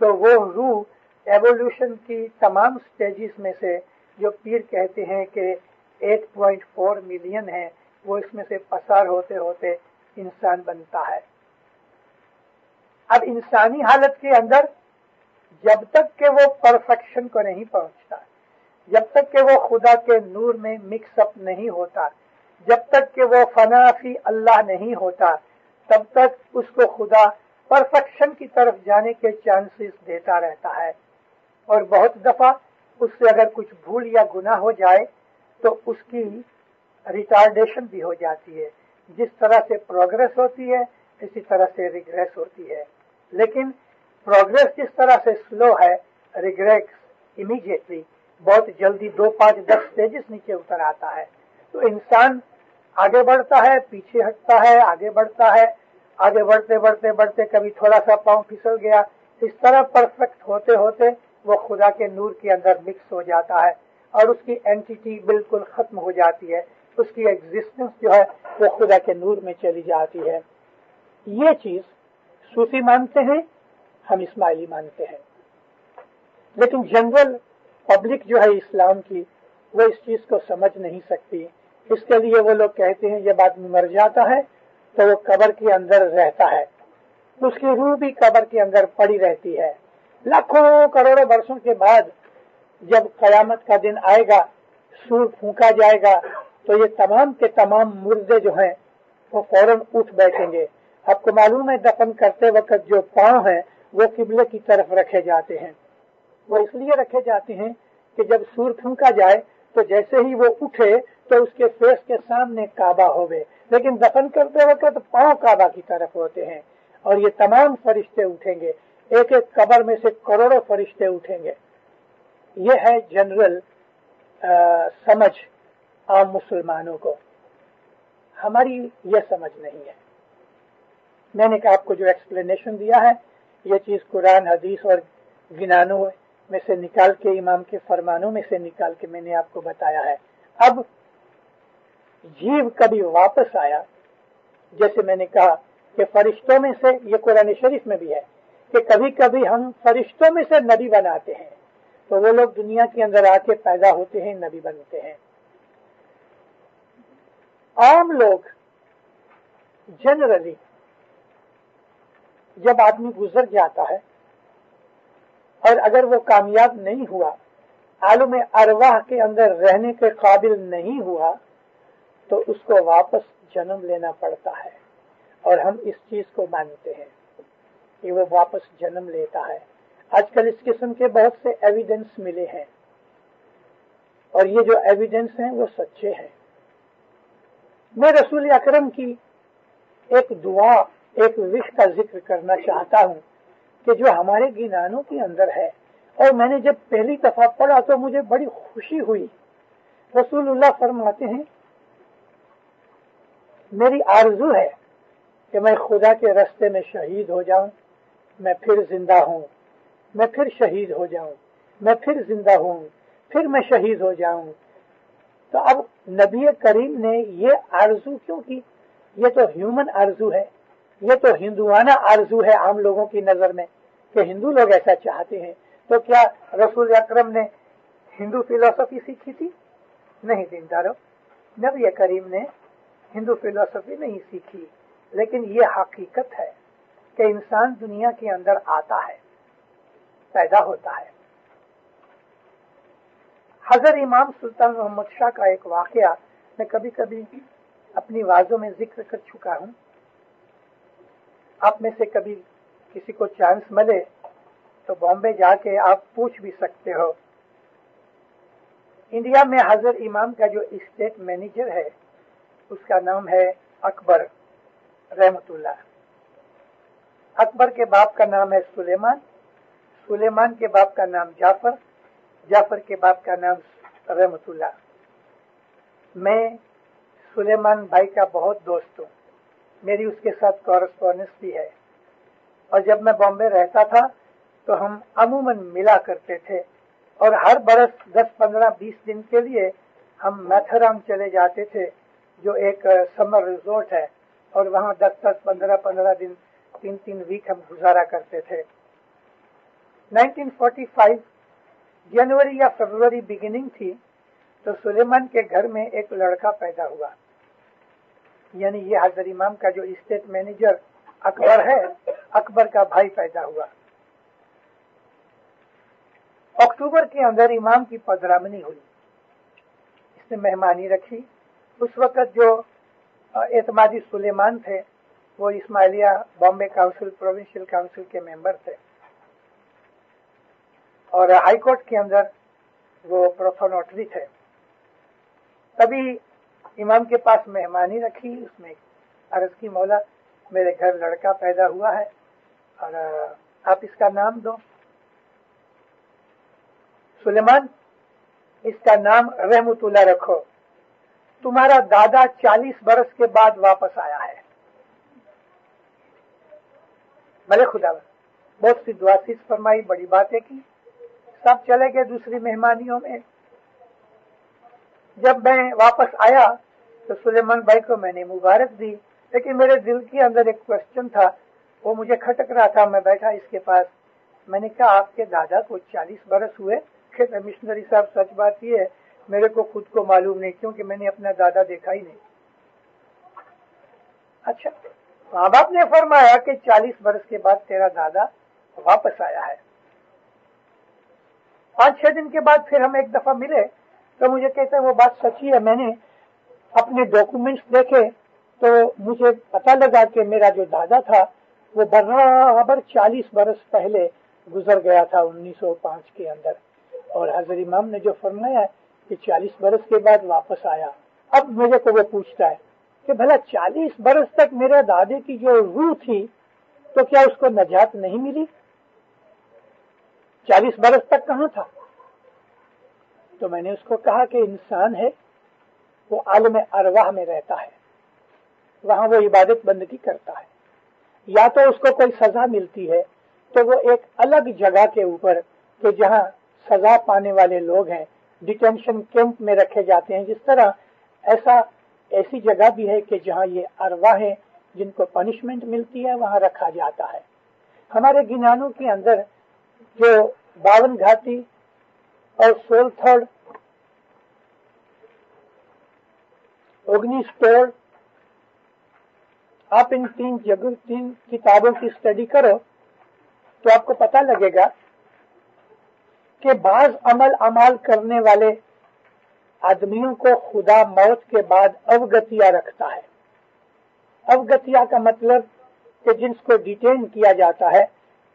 Speaker 2: तो वो रूह एवोल्यूशन की तमाम स्टेजेस में से जो पीर कहते हैं कि 8.4 मिलियन है, वो इसमें से पसार होते होते इंसान बनता है। अब इंसानी हालत के अंदर जब तक के वो परफेक्शन को नहीं पहुंचता, जब तक के वो खुदा के नूर में मिक्स अप नहीं होता, जब तक के वो फनाफी अल्लाह नहीं होता, तब तक उसको खुदा परफेक्शन की तरफ जाने के चांसेस देता रहता है। और बहुत दफा उससे अगर कुछ भूल या गुनाह हो जाए तो उसकी रिटार्डेशन भी हो जाती है। जिस तरह से प्रोग्रेस होती है इसी तरह से रिग्रेस होती है। लेकिन प्रोग्रेस जिस तरह से स्लो है, रिग्रेस इमीडिएटली बहुत जल्दी 2, 5, 10 स्टेजेस नीचे उतर आता है। तो इंसान आगे बढ़ता है, पीछे हटता है, आगे बढ़ता है, आगे बढ़ते बढ़ते बढ़ते कभी थोड़ा सा पांव फिसल गया, इस तरह परफेक्ट होते होते वो खुदा के नूर के अंदर मिक्स हो जाता है और उसकी एंटिटी बिल्कुल खत्म हो जाती है, उसकी एग्जिस्टेंस जो है वो खुदा के नूर में चली जाती है। ये चीज सूफी मानते हैं, हम इस्माइली मानते हैं, लेकिन जनरल पब्लिक जो है इस्लाम की वो इस चीज को समझ नहीं सकती। इसके लिए वो लोग कहते हैं जब आदमी मर जाता है तो वो कब्र के अंदर रहता है, उसकी रूह भी कब्र के अंदर पड़ी रहती है। लाखों करोड़ों वर्षों के बाद जब कयामत का दिन आएगा, सूर फूंका जाएगा, तो ये तमाम के तमाम मुर्दे जो हैं वो फौरन उठ बैठेंगे। आपको मालूम है दफन करते वक्त जो पांव हैं वो किबले की तरफ रखे जाते हैं। वो इसलिए रखे जाते हैं कि जब सूर फूंका जाए तो जैसे ही वो उठे तो उसके फेस के सामने काबा होवे, लेकिन दफन करते वक्त पांव काबा की तरफ होते हैं। और ये तमाम फरिश्ते उठेंगे, एक एक कब्र में से करोड़ों फरिश्ते उठेंगे। ये है जनरल समझ आम मुसलमानों को। हमारी ये समझ नहीं है। मैंने कहा आपको जो एक्सप्लेनेशन दिया है ये चीज कुरान हदीस और गिनानों में से निकाल के, इमाम के फरमानों में से निकाल के मैंने आपको बताया है। अब जीव कभी वापस आया, जैसे मैंने कहा कि फरिश्तों में से, ये कुरान शरीफ में भी है कि कभी कभी हम फरिश्तों में से नबी बनाते हैं, तो वो लोग दुनिया के अंदर आके पैदा होते हैं, नबी बनते हैं। आम लोग जनरली जब आदमी गुजर जाता है और अगर वो कामयाब नहीं हुआ, आलम अरवाह के अंदर रहने के काबिल नहीं हुआ, तो उसको वापस जन्म लेना पड़ता है। और हम इस चीज को मानते हैं कि वो वापस जन्म लेता है। आजकल इस किस्म के बहुत से एविडेंस मिले हैं और ये जो एविडेंस हैं वो सच्चे हैं। मैं रसूल अकरम की एक दुआ, एक विश का जिक्र करना चाहता हूँ कि जो हमारे गिनानों के अंदर है, और मैंने जब पहली दफा पढ़ा तो मुझे बड़ी खुशी हुई। रसूलुल्लाह फरमाते हैं, मेरी आरज़ू है कि मैं खुदा के रास्ते में शहीद हो जाऊं, मैं फिर जिंदा हूं, मैं फिर शहीद हो जाऊं, मैं फिर जिंदा हूं, फिर मैं शहीद हो जाऊं। तो अब नबी करीम ने ये आरज़ू क्यों की? ये तो ह्यूमन आरज़ू है, ये तो हिंदुआना आरज़ू है आम लोगों की नजर में कि हिंदू लोग ऐसा चाहते हैं। तो क्या रसूल अकरम ने हिंदू फिलॉसफी सीखी थी? नहीं दीनदारों, नबी करीम ने हिंदू फिलॉसफी नहीं सीखी, लेकिन ये हकीकत है कि इंसान दुनिया के अंदर आता है, पैदा होता है। हजरत इमाम सुल्तान मोहम्मद शाह का एक वाकया मैं कभी कभी अपनी वाजों में जिक्र कर चुका हूँ। आप में से कभी किसी को चांस मिले तो बॉम्बे जाके आप पूछ भी सकते हो। इंडिया में हजरत इमाम का जो स्टेट मैनेजर है उसका नाम है अकबर रहमतुल्लाह। अकबर के बाप का नाम है सुलेमान, सुलेमान के बाप का नाम जाफर, जाफर के बाप का नाम रहमतुल्लाह। मैं सुलेमान भाई का बहुत दोस्त हूँ, मेरी उसके साथ कॉरेस्पॉन्डेंस भी है, और जब मैं बॉम्बे रहता था तो हम अमूमन मिला करते थे, और हर बरस 10, 15, 20 दिन के लिए हम मैथेरान चले जाते थे, जो एक समर रिजोर्ट है, और वहाँ 10, 15 दिन 3 वीक हम गुजारा करते थे। 1945 जनवरी या फरवरी बिगिनिंग थी, तो सुलेमान के घर में एक लड़का पैदा हुआ, यानी ये हजरत इमाम का जो स्टेट मैनेजर अकबर है, अकबर का भाई पैदा हुआ। अक्टूबर के अंदर इमाम की पधरामनी हुई, इसने मेहमानी रखी। उस वक्त जो एतमादी सुलेमान थे वो Ismailia Bombay council, provincial council के मेंबर थे, और हाई कोर्ट के अंदर वो प्रोथोनोटरी थे। तभी इमाम के पास मेहमानी रखी, उसमें अर्ज की, मौला मेरे घर लड़का पैदा हुआ है और आप इसका नाम दो। सुलेमान, इसका नाम रहमतुल्लाह रखो, तुम्हारा दादा 40 बरस के बाद वापस आया है। भले खुदा बहुत सी दुआसीज फरमाई, बड़ी बातें की, सब चले गए दूसरी मेहमानियों में। जब मैं वापस आया तो सुलेमान भाई को मैंने मुबारक दी, लेकिन मेरे दिल के अंदर एक क्वेश्चन था, वो मुझे खटक रहा था। मैं बैठा इसके पास, मैंने कहा आपके दादा को 40 बरस हुए? कहते मिशनरी साहब सच बात ये है, मेरे को खुद को मालूम नहीं, क्योंकि मैंने अपना दादा देखा ही नहीं। अच्छा, माँ बाप ने फरमाया कि 40 बरस के बाद तेरा दादा वापस आया है। 5-6 दिन के बाद फिर हम एक दफा मिले तो मुझे कहते हैं वो बात सच्ची है, मैंने अपने डॉक्यूमेंट्स देखे तो मुझे पता लगा कि मेरा जो दादा था वो बराबर 40 बरस पहले गुजर गया था 1905 के अंदर, और हजरत इमाम ने जो फरमाया कि 40 बरस के बाद वापस आया। अब मेरे को वो पूछता है कि भला 40 बरस तक मेरे दादे की जो रूह थी तो क्या उसको नजात नहीं मिली? 40 बरस तक कहाँ था? तो मैंने उसको कहा कि इंसान है, वो आलम अरवाह में रहता है, वहां वो इबादत बंदगी करता है। या तो उसको कोई सजा मिलती है तो वो एक अलग जगह के ऊपर, तो जहां सजा पाने वाले लोग हैं, डिटेंशन कैंप में रखे जाते हैं, जिस तरह ऐसी जगह भी है कि जहां ये अरवाहें जिनको पनिशमेंट मिलती है वहां रखा जाता है। हमारे गिनानों के अंदर जो 52 घाटी और 16 थर्ड, 19 तोड़, आप इन 3 किताबों की स्टडी करो तो आपको पता लगेगा कि बाज अमल करने वाले आदमियों को खुदा मौत के बाद अवगतिया रखता है। अवगतिया का मतलब कि जिनको डिटेन किया जाता है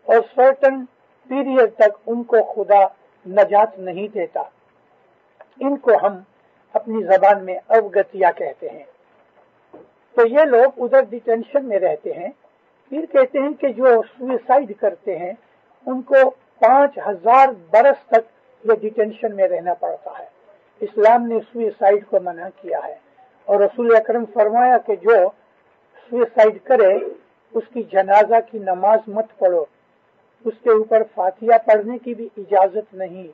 Speaker 2: और सर्टन पीरियड तक उनको खुदा नजात नहीं देता। इनको हम अपनी जबान में अवगतिया कहते हैं। तो ये लोग उधर डिटेंशन में रहते हैं। फिर कहते हैं कि जो सुसाइड करते हैं उनको 5000 बरस तक ये डिटेंशन में रहना पड़ता है। इस्लाम ने सुसाइड को मना किया है और रसूल अकरम फरमाया कि जो सुसाइड करे उसकी जनाजा की नमाज मत पढ़ो, उसके ऊपर फातिहा पढ़ने की भी इजाजत नहीं,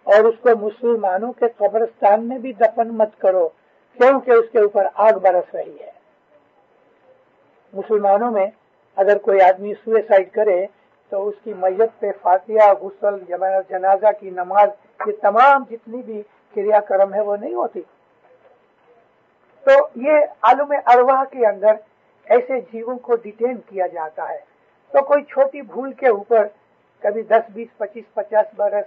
Speaker 2: और उसको मुसलमानों के कब्रिस्तान में भी दफन मत करो क्योंकि उसके ऊपर आग बरस रही है। मुसलमानों में अगर कोई आदमी सुसाइड करे तो उसकी मैयत पे फातिहा, गुस्ल, जनाजा की नमाज, ये तमाम जितनी भी क्रियाक्रम है वो नहीं होती। तो ये आलम अरवाह के अंदर ऐसे जीवों को डिटेन किया जाता है। तो कोई छोटी भूल के ऊपर कभी 10, 20, 25, 50 बरस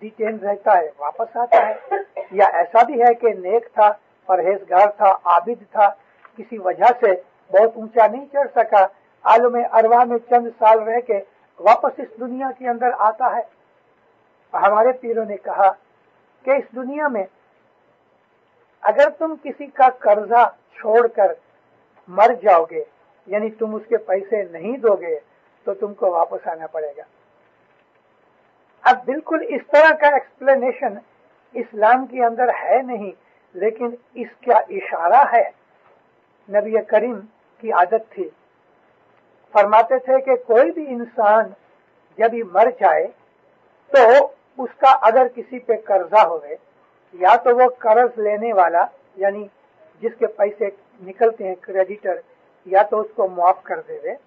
Speaker 2: डिटेन रहता है, वापस आता है। या ऐसा भी है कि नेक था, परहेजगार था, आबिद था, किसी वजह से बहुत ऊंचा नहीं चढ़ सका, आलम अरवाह में चंद साल रह के वापस इस दुनिया के अंदर आता है। हमारे पीरों ने कहा कि इस दुनिया में अगर तुम किसी का कर्जा छोड़कर मर जाओगे, यानी तुम उसके पैसे नहीं दोगे, तो तुमको वापस आना पड़ेगा। अब बिल्कुल इस तरह का एक्सप्लेनेशन इस्लाम के अंदर है नहीं, लेकिन इसका इशारा है। नबी करीम की आदत थी, फरमाते थे कि कोई भी इंसान जब ही मर जाए तो उसका अगर किसी पे कर्जा होवे, या तो वो कर्ज लेने वाला यानी जिसके पैसे निकलते हैं क्रेडिटर, या तो उसको माफ कर देवे।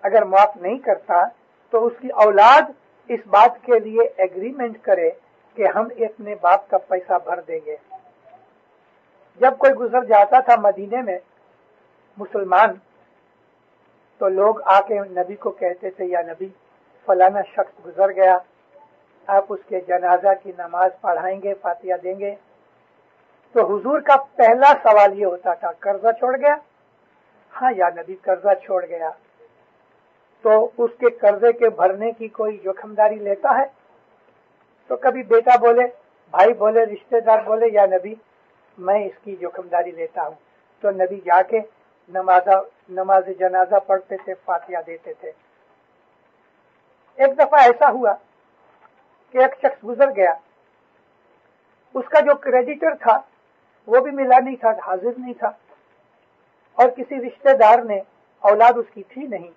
Speaker 2: अगर माफ नहीं करता तो उसकी औलाद इस बात के लिए एग्रीमेंट करे कि हम अपने बाप का पैसा भर देंगे। जब कोई गुजर जाता था मदीने में मुसलमान, तो लोग आके नबी को कहते थे, या नबी फलाना शख्स गुजर गया, आप उसके जनाजा की नमाज पढ़ाएंगे, फातिहा देंगे। तो हुजूर का पहला सवाल ये होता था, कर्जा छोड़ गया? हाँ या नबी, कर्जा छोड़ गया। तो उसके कर्जे के भरने की कोई जोखिमदारी लेता है? तो कभी बेटा बोले, भाई बोले, रिश्तेदार बोले, या नबी मैं इसकी जोखिमदारी लेता हूँ। तो नबी जाके नमाज जनाजा पढ़ते थे, फातिहा देते थे। एक दफा ऐसा हुआ कि एक शख्स गुजर गया, उसका जो क्रेडिटर था वो भी मिला नहीं था, हाजिर नहीं था, और किसी रिश्तेदार ने, औलाद उसकी थी नहीं,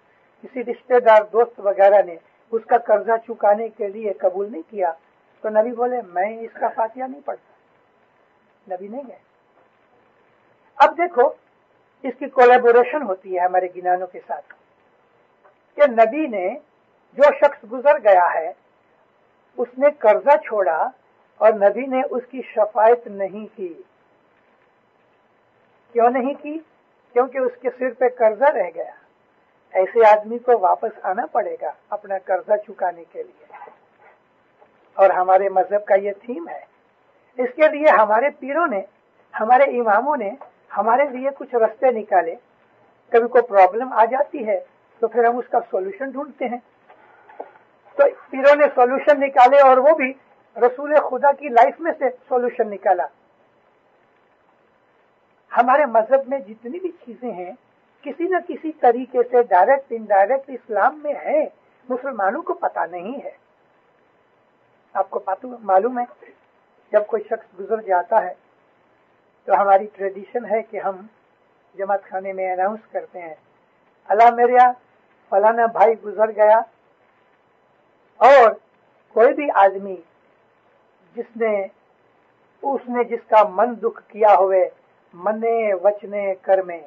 Speaker 2: किसी रिश्तेदार दोस्त वगैरह ने उसका कर्जा चुकाने के लिए कबूल नहीं किया। तो नबी बोले मैं इसका फातिहा नहीं पढ़ता। नबी नहीं गए। अब देखो इसकी कोलैबोरेशन होती है हमारे गिनानों के साथ कि नबी ने, जो शख्स गुजर गया है उसने कर्जा छोड़ा और नबी ने उसकी शफायत नहीं की। क्यों नहीं की? क्योंकि उसके सिर पे कर्जा रह गया। ऐसे आदमी को वापस आना पड़ेगा अपना कर्जा चुकाने के लिए, और हमारे मजहब का ये थीम है। इसके लिए हमारे पीरों ने, हमारे इमामों ने हमारे लिए कुछ रास्ते निकाले। कभी कोई प्रॉब्लम आ जाती है तो फिर हम उसका सॉल्यूशन ढूंढते हैं। तो पीरों ने सॉल्यूशन निकाले, और वो भी रसूल खुदा की लाइफ में से सॉल्यूशन निकाला। हमारे मजहब में जितनी भी चीजें हैं किसी न किसी तरीके से डायरेक्ट इनडायरेक्ट इस्लाम में है, मुसलमानों को पता नहीं है। आपको मालूम है, जब कोई शख्स गुजर जाता है तो हमारी ट्रेडिशन है कि हम जमात खाने में अनाउंस करते हैं, अल्लाह मेरा फलाना भाई गुजर गया। और कोई भी आदमी उसने जिसका मन दुख किया हुए, मने वचने कर में,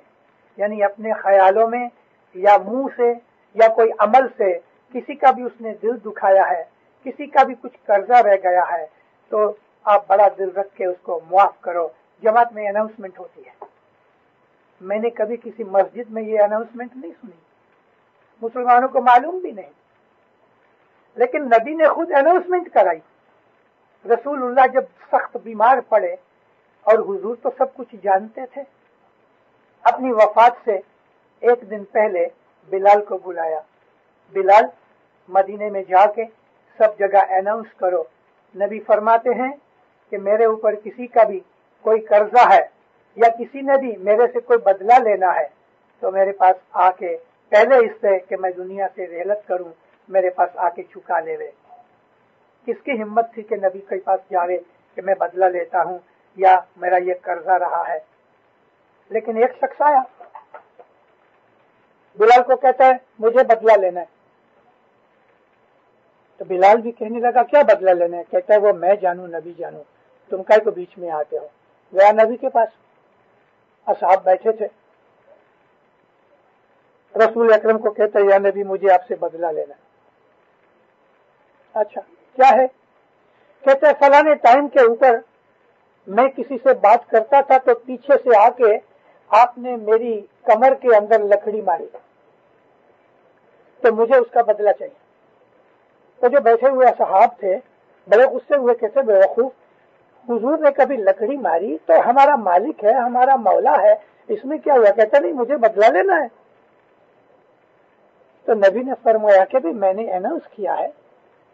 Speaker 2: यानी अपने ख्यालों में या मुंह से या कोई अमल से किसी का भी उसने दिल दुखाया है, किसी का भी कुछ कर्जा रह गया है, तो आप बड़ा दिल रख के उसको माफ करो। जमात में अनाउंसमेंट होती है। मैंने कभी किसी मस्जिद में ये अनाउंसमेंट नहीं सुनी, मुसलमानों को मालूम भी नहीं, लेकिन नबी ने खुद अनाउंसमेंट कराई। रसूलुल्लाह जब सख्त बीमार पड़े, और हुजूर तो सब कुछ जानते थे, अपनी वफात से एक दिन पहले बिलाल को बुलाया। बिलाल मदीने में जाके सब जगह अनाउंस करो। नबी फरमाते हैं कि मेरे ऊपर किसी का भी कोई कर्जा है या किसी ने भी मेरे से कोई बदला लेना है तो मेरे पास आके पहले इससे कि मैं दुनिया से रेहलत करूं मेरे पास आके चुका ले वे। किसकी हिम्मत थी कि नबी के पास जावे कि मैं बदला लेता हूं या मेरा ये कर्जा रहा है। लेकिन एक शख्स आया, बिलाल को कहता है मुझे बदला लेना है। तो बिलाल भी कहने लगा क्या बदला लेना है? कहता है वो मैं जानू नबी जानू, तुम काय को बीच में आते हो। गया नबी के पास, असहाब बैठे थे। रसूल अकरम को कहता है या नबी मुझे आपसे बदला लेना है। अच्छा क्या है? कहते हैं फलाने टाइम के ऊपर मैं किसी से बात करता था तो पीछे से आके आपने मेरी कमर के अंदर लकड़ी मारी तो मुझे उसका बदला चाहिए। तो जो बैठे हुए सहाब थे बड़े गुस्से हुए, कहते बेवकूफ, हुजूर ने कभी लकड़ी मारी तो हमारा मालिक है, हमारा मौला है, इसमें क्या हुआ? कहता नहीं मुझे बदला लेना है। तो नबी ने फरमाया कि भी मैंने अनाउंस किया है,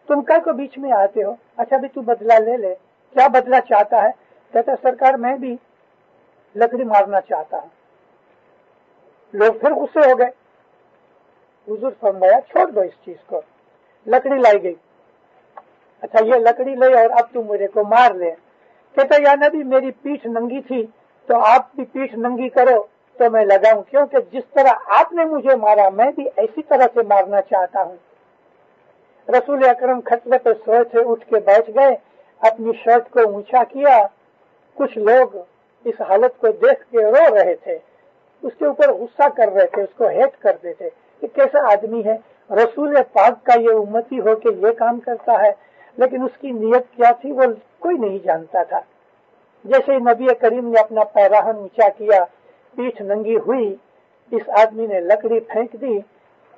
Speaker 2: तुम क्या को बीच में आते हो? अच्छा भी तू बदला ले ले, क्या बदला चाहता है? कहता सरकार मैं भी लकड़ी मारना चाहता हूं। लोग फिर गुस्से हो गए। हुजूर फरमाया छोड़ दो इस चीज को। लकड़ी लाई गई। अच्छा ये लकड़ी ले और अब तू मेरे को मार ले। कहता या नबी मेरी पीठ नंगी थी तो आप भी पीठ नंगी करो तो मैं लगाऊं, क्योंकि जिस तरह आपने मुझे मारा मैं भी ऐसी तरह से मारना चाहता हूं। रसूल अकरम खतरे पर सोए थे, उठ के बैठ गए, अपनी शर्ट को ऊंचा किया। कुछ लोग इस हालत को देख के रो रहे थे, उसके ऊपर गुस्सा कर रहे थे, उसको हेट करते थे कि कैसा आदमी है, रसूल पाक का ये उम्मती हो के ये काम करता है। लेकिन उसकी नीयत क्या थी वो कोई नहीं जानता था। जैसे ही नबी करीम ने अपना पैराहन ऊंचा किया, पीठ नंगी हुई, इस आदमी ने लकड़ी फेंक दी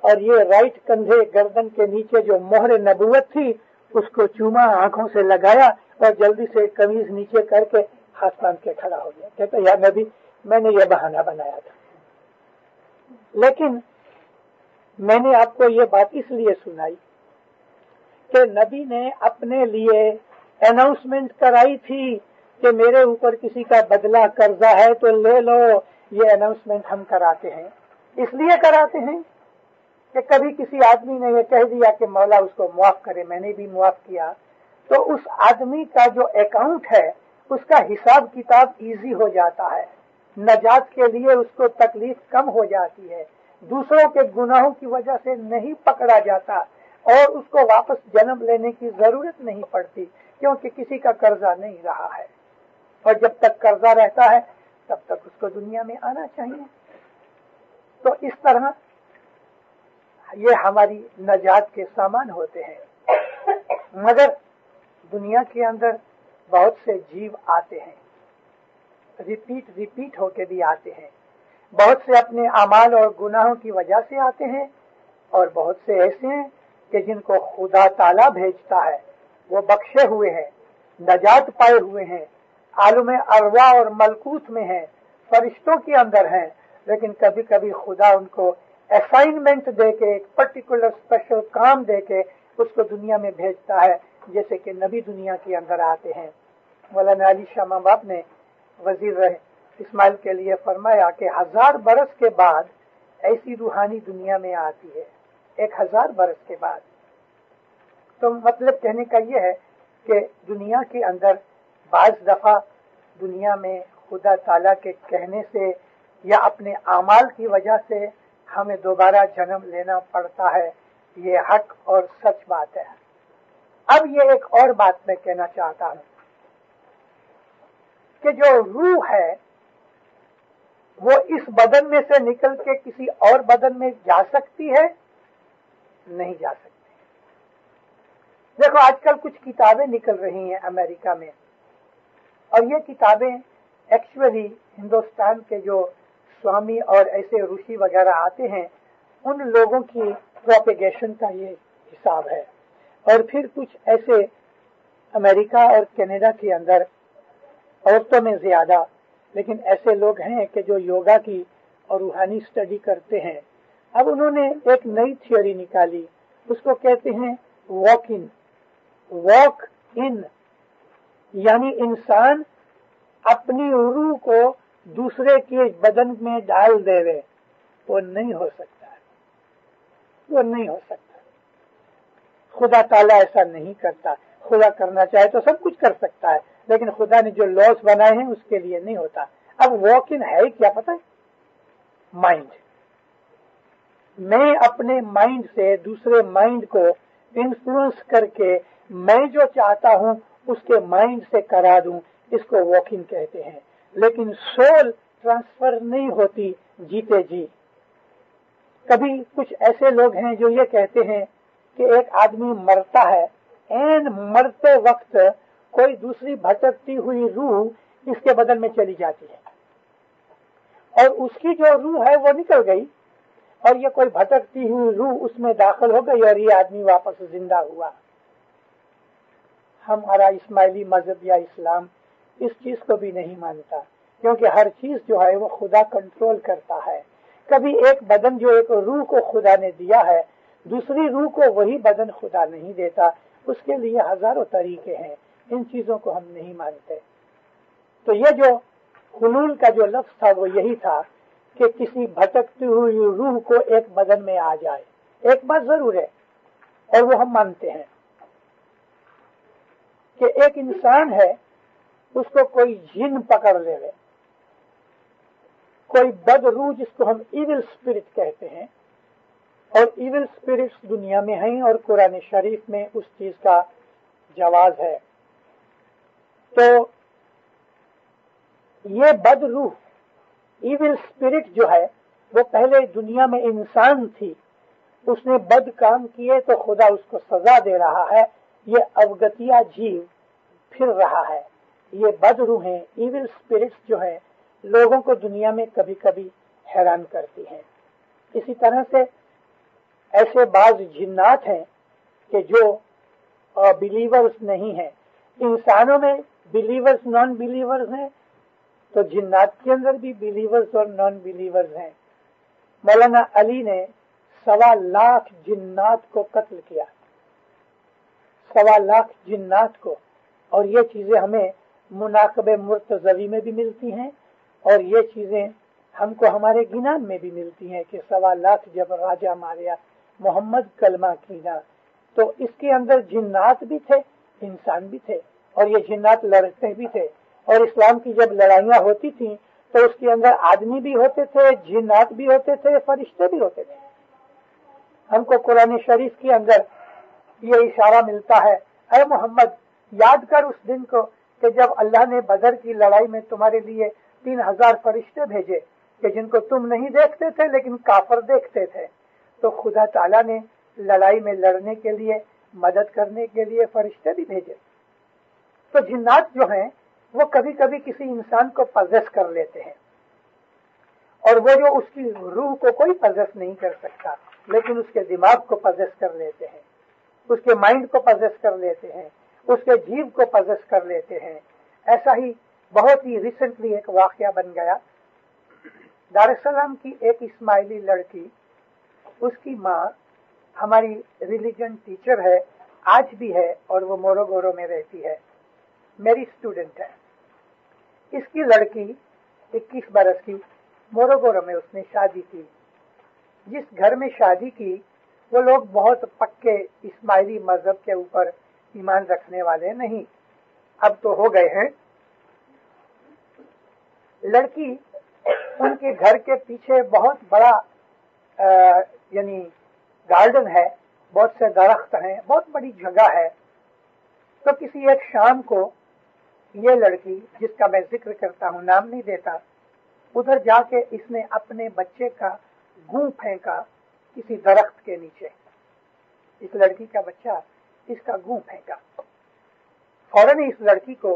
Speaker 2: और ये राइट कंधे गर्दन के नीचे जो मोहर नबुवत थी उसको चूमा, आंखों से लगाया और जल्दी से कमीज नीचे करके हाथ बांध के खड़ा हो गया। कहता या नबी मैंने ये बहाना बनाया था, लेकिन मैंने आपको ये बात इसलिए सुनाई कि नबी ने अपने लिए अनाउंसमेंट कराई थी कि मेरे ऊपर किसी का बदला कर्जा है तो ले लो। ये अनाउंसमेंट हम कराते हैं, इसलिए कराते हैं कि कभी किसी आदमी ने ये कह दिया कि मौला उसको मुआफ करे, मैंने भी मुआफ किया, तो उस आदमी का जो अकाउंट है उसका हिसाब किताब इजी हो जाता है, नजात के लिए उसको तकलीफ कम हो जाती है, दूसरों के गुनाहों की वजह से नहीं पकड़ा जाता और उसको वापस जन्म लेने की जरूरत नहीं पड़ती, क्योंकि किसी का कर्जा नहीं रहा है। और जब तक कर्जा रहता है तब तक उसको दुनिया में आना चाहिए। तो इस तरह ये हमारी नजात के सामान होते हैं। मगर दुनिया के अंदर बहुत से जीव आते हैं, रिपीट होके भी आते हैं। बहुत से अपने अमाल और गुनाहों की वजह से आते हैं और बहुत से ऐसे हैं कि जिनको खुदा ताला भेजता है, वो बख्शे हुए हैं, नजात पाए हुए हैं, आलम अरवा और मलकूत में हैं, फरिश्तों के अंदर हैं, लेकिन कभी कभी खुदा उनको असाइनमेंट देके, एक पर्टिकुलर स्पेशल काम देके उसको दुनिया में भेजता है। जैसे कि नबी दुनिया के अंदर आते हैं। मौलाना अली शाह बाप ने वजीर रहे इस्माइल के लिए फरमाया कि 1000 बरस के बाद ऐसी रूहानी दुनिया में आती है, 1000 बरस के बाद। तो मतलब कहने का यह है कि दुनिया के अंदर बाज दफा दुनिया में खुदा ताला के कहने से या अपने आमाल की वजह से हमें दोबारा जन्म लेना पड़ता है। ये हक और सच बात है। अब ये एक और बात मैं कहना चाहता हूं कि जो रूह है वो इस बदन में से निकल के किसी और बदन में जा सकती है? नहीं जा सकती। देखो आजकल कुछ किताबें निकल रही हैं अमेरिका में, और ये किताबें एक्चुअली हिंदुस्तान के जो स्वामी और ऐसे ऋषि वगैरह आते हैं उन लोगों की प्रोपेगेशन का ये हिसाब है। और फिर कुछ ऐसे अमेरिका और कनाडा के अंदर औरतों में ज्यादा, लेकिन ऐसे लोग हैं कि जो योगा की और रूहानी स्टडी करते हैं। अब उन्होंने एक नई थ्योरी निकाली, उसको कहते हैं वॉक इन। वॉक इन, यानी इंसान अपनी रूह को दूसरे के बदन में डाल देवे, वो नहीं हो सकता, वो नहीं हो सकता। खुदा ताला ऐसा नहीं करता। खुदा करना चाहे तो सब कुछ कर सकता है, लेकिन खुदा ने जो लॉस बनाए हैं उसके लिए नहीं होता। अब वॉक इन है क्या पता है? माइंड। मैं अपने माइंड से दूसरे माइंड को इन्फ्लुएंस करके मैं जो चाहता हूं उसके माइंड से करा दूं, इसको वॉकिंग कहते हैं। लेकिन सोल ट्रांसफर नहीं होती जीते जी। कभी कुछ ऐसे लोग हैं जो ये कहते हैं कि एक आदमी मरता है, एंड मरते वक्त कोई दूसरी भटकती हुई रूह इसके बदन में चली जाती है, और उसकी जो रूह है वो निकल गई, और ये कोई भटकती हुई रूह उसमें दाखिल हो गई, और ये आदमी वापस जिंदा हुआ। हमारा इस्माइली मजहब या इस्लाम इस चीज को भी नहीं मानता, क्योंकि हर चीज जो है वो खुदा कंट्रोल करता है। कभी एक बदन जो एक रूह को खुदा ने दिया है, दूसरी रूह को वही बदन खुदा नहीं देता। उसके लिए हजारों तरीके हैं, इन चीजों को हम नहीं मानते। तो ये जो हुलूल का जो लफ्ज था वो यही था कि किसी भटकती हुई रूह को एक बदन में आ जाए। एक बात जरूर है, और वो हम मानते हैं कि एक इंसान है, उसको कोई जिन पकड़ ले, कोई बद रूह जिसको हम इविल स्पिरिट कहते हैं, और इविल स्पिरिट्स दुनिया में हैं, और कुरान शरीफ में उस चीज का जवाब है। तो ये बद रूह, इविल स्पिरिट जो है, वो पहले दुनिया में इंसान थी, उसने बद काम किए तो खुदा उसको सजा दे रहा है। ये अवगतिया जीव फिर रहा है। ये बद रूहें, इविल स्पिरिट्स जो है, लोगों को दुनिया में कभी कभी हैरान करती हैं। इसी तरह से ऐसे बाज जिन्नात हैं कि जो बिलीवर्स नहीं हैं। इंसानों में बिलीवर्स नॉन बिलीवर्स हैं, तो जिन्नात के अंदर भी बिलीवर्स और नॉन बिलीवर्स हैं। मौलाना अली ने 1.25 लाख जिन्नात को कत्ल किया, 1.25 लाख जिन्नात को। और ये चीजें हमें मुनाकबे मुर्तज़वी में भी मिलती हैं, और ये चीजें हमको हमारे गिनान में भी मिलती हैं कि 1.25 लाख जब राजा मारिया मोहम्मद कलमा कीना, तो इसके अंदर जिन्नात भी थे, इंसान भी थे, और ये जिन्नात लड़ते भी थे। और इस्लाम की जब लड़ाइयाँ होती थी तो उसके अंदर आदमी भी होते थे, जिन्नात भी होते थे, फरिश्ते भी होते थे। हमको कुरान शरीफ के अंदर ये इशारा मिलता है, ऐ मोहम्मद याद कर उस दिन को कि जब अल्लाह ने बदर की लड़ाई में तुम्हारे लिए 3000 फरिश्ते भेजे, कि जिनको तुम नहीं देखते थे लेकिन काफर देखते थे। तो खुदा ताला ने लड़ाई में लड़ने के लिए, मदद करने के लिए फरिश्ते भी भेजे। तो जिन्नात जो हैं वो कभी कभी किसी इंसान को पजेस कर लेते हैं, और वो जो उसकी रूह को कोई पजेस नहीं कर सकता, लेकिन उसके दिमाग को पजेस कर लेते हैं, उसके माइंड को पजेस कर लेते हैं, उसके जीव को पजेस कर लेते हैं। ऐसा ही बहुत ही रिसेंटली एक वाकया बन गया। दार एस सलाम की एक इस्माइली लड़की, उसकी माँ हमारी रिलीजन टीचर है, आज भी है, और वो मोरोगोरो में रहती है, मेरी स्टूडेंट है। इसकी लड़की 21 बरस की, मोरोगोरो में उसने शादी की। जिस घर में शादी की वो लोग बहुत पक्के इस्माइली मजहब के ऊपर ईमान रखने वाले नहीं, अब तो हो गए हैं। लड़की, उनके घर के पीछे बहुत बड़ा यानी गार्डन है, बहुत से दरख्त हैं, बहुत बड़ी जगह है। तो किसी एक शाम को ये लड़की, जिसका मैं जिक्र करता हूँ, नाम नहीं देता, उधर जाके इसने अपने बच्चे का गूं फेंका किसी दरख्त के नीचे। इस लड़की का बच्चा इसका गूं फेंका। फौरन इस लड़की को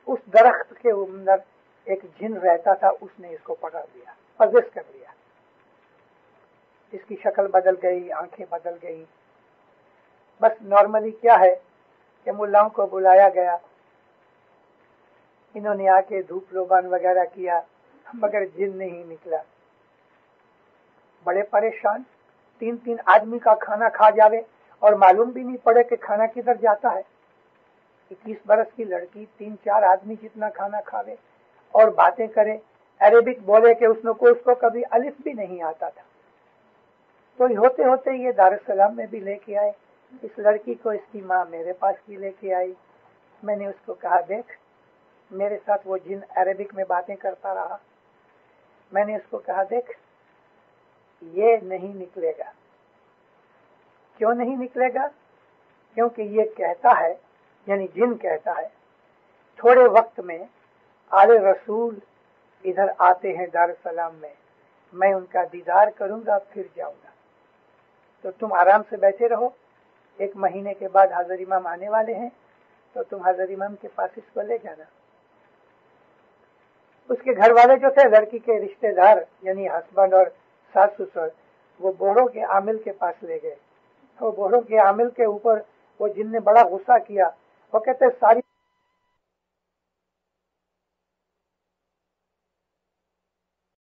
Speaker 2: उस दरख्त के अंदर एक जिन रहता था, उसने इसको पकड़ लिया, पजेस कर लिया। इसकी शक्ल बदल गई, आंखें बदल गई। बस नॉर्मली क्या है कि मुल्लाओं को बुलाया गया, इन्होंने आके धूप लोबान वगैरह किया, मगर जिन नहीं निकला। बड़े परेशान, 3-3 आदमी का खाना खा जावे और मालूम भी नहीं पड़े कि खाना किधर जाता है। 21 बरस की लड़की 3-4 आदमी जितना खाना खावे और बातें करे, अरेबिक बोले कि उसको कभी अलिफ भी नहीं आता था। तो होते होते ये दारुस्सलाम में भी लेके आए। इस लड़की को इसकी माँ मेरे पास भी लेके आई। मैंने उसको कहा, देख मेरे साथ वो जिन अरेबिक में बातें करता रहा। मैंने उसको कहा, देख ये नहीं निकलेगा। क्यों नहीं निकलेगा? क्योंकि ये कहता है, यानी जिन कहता है, थोड़े वक्त में आले रसूल इधर आते हैं दारुस्सलाम में, मैं उनका दीदार करूंगा फिर जाऊंगा। तो तुम आराम से बैठे रहो, 1 महीने के बाद हाजर इमाम आने वाले हैं, तो तुम हाजर इमाम के पास इसको ले जाना। उसके घर वाले जो थे, लड़की के रिश्तेदार यानी हस्बैंड और सास ससुर, वो बोड़ो के आमिल के पास ले गए। तो बोड़ो के आमिल के ऊपर वो जिन ने बड़ा गुस्सा किया। वो कहते सारी